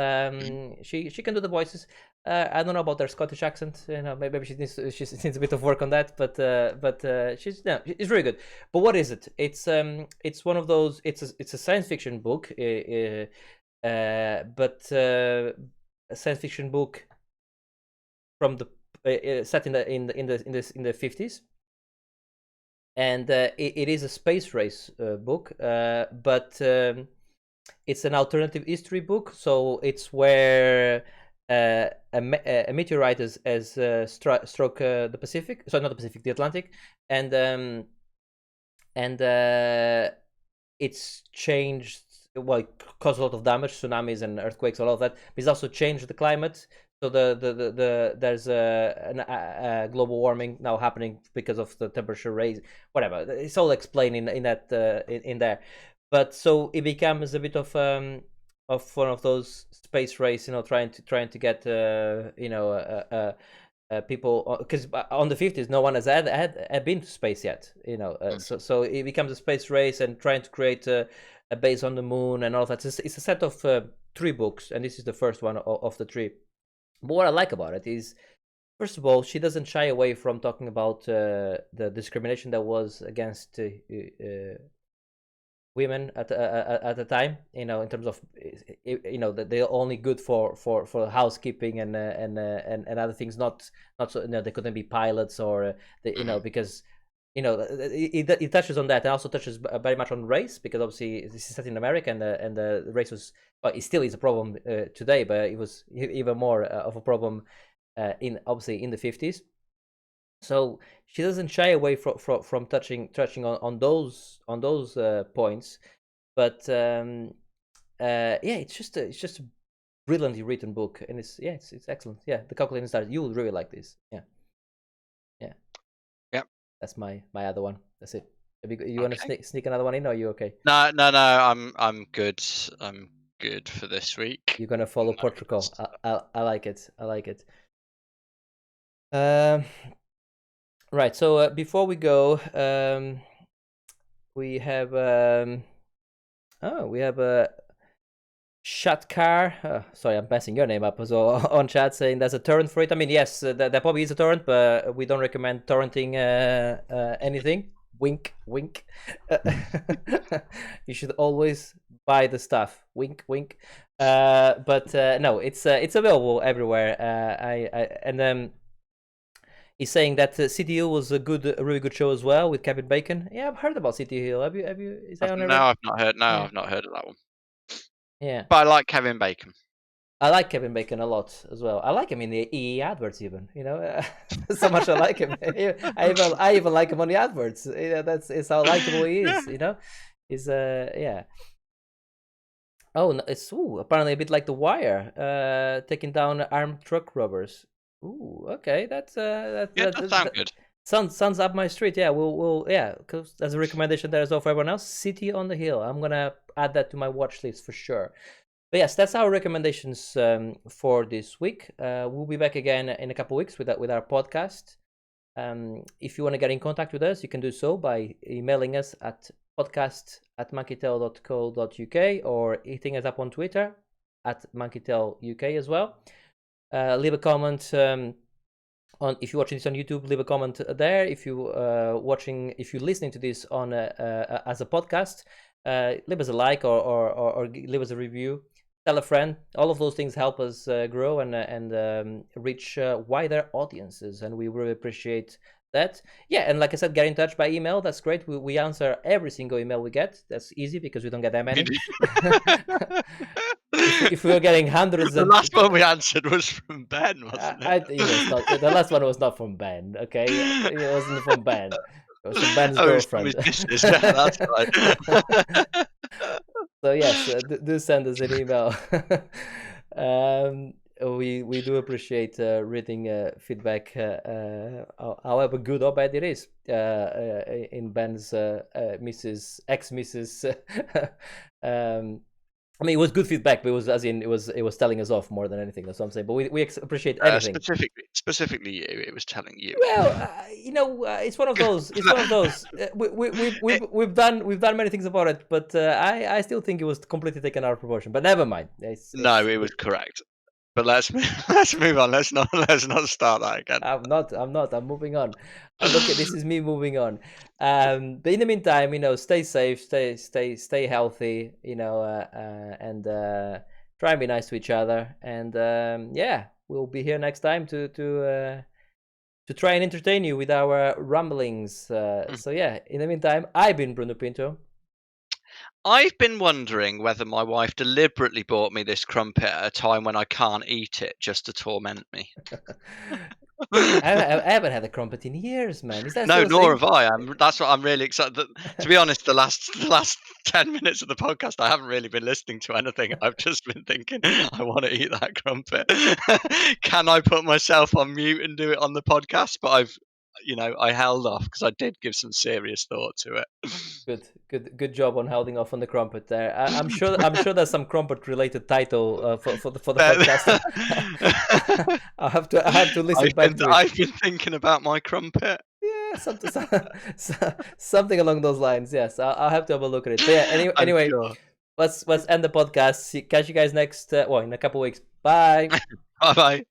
She can do the voices. I don't know about her Scottish accent. Maybe she needs a bit of work on that. But she's really good. But what is it? It's one of those. It's a science fiction book. But a science fiction book from the set in the 50s. And it is a space race book, but it's an alternative history book. So it's where a meteorite has struck the Pacific. Sorry, not the Pacific, the Atlantic, and it's changed. Well, it caused a lot of damage, tsunamis and earthquakes, all of that. But it's also changed the climate. So there's a global warming now happening because of the temperature raise. Whatever, it's all explained in that in there. But so it becomes a bit of one of those space race, trying to get people, because on the 50s no one has had been to space yet, so it becomes a space race and trying to create a base on the moon and all that. It's a set of 3 books, and this is the first one of the 3. But what I like about it is, first of all, she doesn't shy away from talking about the discrimination that was against women at the time, in terms of that they're only good for housekeeping and other things, not so, they couldn't be pilots or because it touches on that, and also touches very much on race, because obviously this is set in America, and the race was, well, it still is a problem today, but it was even more of a problem obviously in the 50s. So she doesn't shy away from touching on those points, but it's just a brilliantly written book, and it's excellent. Yeah, The Calculating Stars. You will really like this. Yeah. That's my other one. That's it. You want to sneak another one in, or are you okay? No. I'm good. I'm good for this week. You're gonna follow Portugal. I like it. Right. So before we go, we have a Shatkar. Sorry, I'm passing your name up as well on chat, saying there's a torrent for it. I mean, yes, there probably is a torrent, but we don't recommend torrenting anything. Wink, wink. You should always buy the stuff. Wink, wink. But no, it's available everywhere. He's saying that City Hill was a really good show as well, with Kevin Bacon. Yeah, I've heard about City Hill. Have you? Is that on? I've not heard. No, yeah. I've not heard of that one. Yeah, but I like Kevin Bacon. I like Kevin Bacon a lot as well. I like him in the EE adverts, even. So much I like him. I even like him on the adverts. It's how likable he is. He's yeah. Oh, no, it's apparently a bit like The Wire, taking down armed truck robbers. Ooh, okay, that sounds good. Sounds up my street. Yeah, we'll because there's a recommendation there as well for everyone else. City on the Hill. I'm gonna add that to my watch list for sure. But yes, that's our recommendations for this week. We'll be back again in a couple of weeks with our podcast. If you want to get in contact with us, you can do so by emailing us at podcast@monkeytail.co.uk or hitting us up on Twitter @monkeytailuk as well. Leave a comment if you're watching this on YouTube. Leave a comment there. If you're listening to this on as a podcast, leave us a like or leave us a review. Tell a friend. All of those things help us grow and reach wider audiences, and we really appreciate that. Yeah, and like I said, get in touch by email. That's great. We answer every single email we get. That's easy because we don't get that many. If we were getting hundreds, the last one we answered was from Ben, wasn't it? The last one was not from Ben. Okay, it wasn't from Ben. It was from Ben's girlfriend. Yeah, that's right. So yes, do send us an email. We do appreciate reading feedback, however good or bad it is, in Ben's ex-missus. I mean, it was good feedback, but it was it was telling us off more than anything. That's what I'm saying. But we appreciate anything. Specifically you. It was telling you. Well, it's one of those. It's one of those. We've done many things about it, but I still think it was completely taken out of proportion. But never mind. No, it was correct. But let's move on. Let's not start that again. I'm not. I'm moving on. Look, this is me moving on. But in the meantime, stay safe, stay healthy, and try and be nice to each other. And we'll be here next time to try and entertain you with our rumblings. So yeah, in the meantime, I've been Bruno Pinto. I've been wondering whether my wife deliberately bought me this crumpet at a time when I can't eat it just to torment me. I haven't had a crumpet in years, man. Is that No, still a nor thing? have I. That's what I'm really excited. To be honest, the last 10 minutes of the podcast, I haven't really been listening to anything. I've just been thinking, I want to eat that crumpet. Can I put myself on mute and do it on the podcast? But I held off because I did give some serious thought to it. Good job on holding off on the crumpet there. I'm sure there's some crumpet related title for the podcast. I have to listen back to it. I've been thinking about my crumpet. Yeah, something along those lines. Yes, I'll have to have a look at it. But yeah, I'm anyway, sure. let's end the podcast. Catch you guys next in a couple weeks. Bye. Bye bye.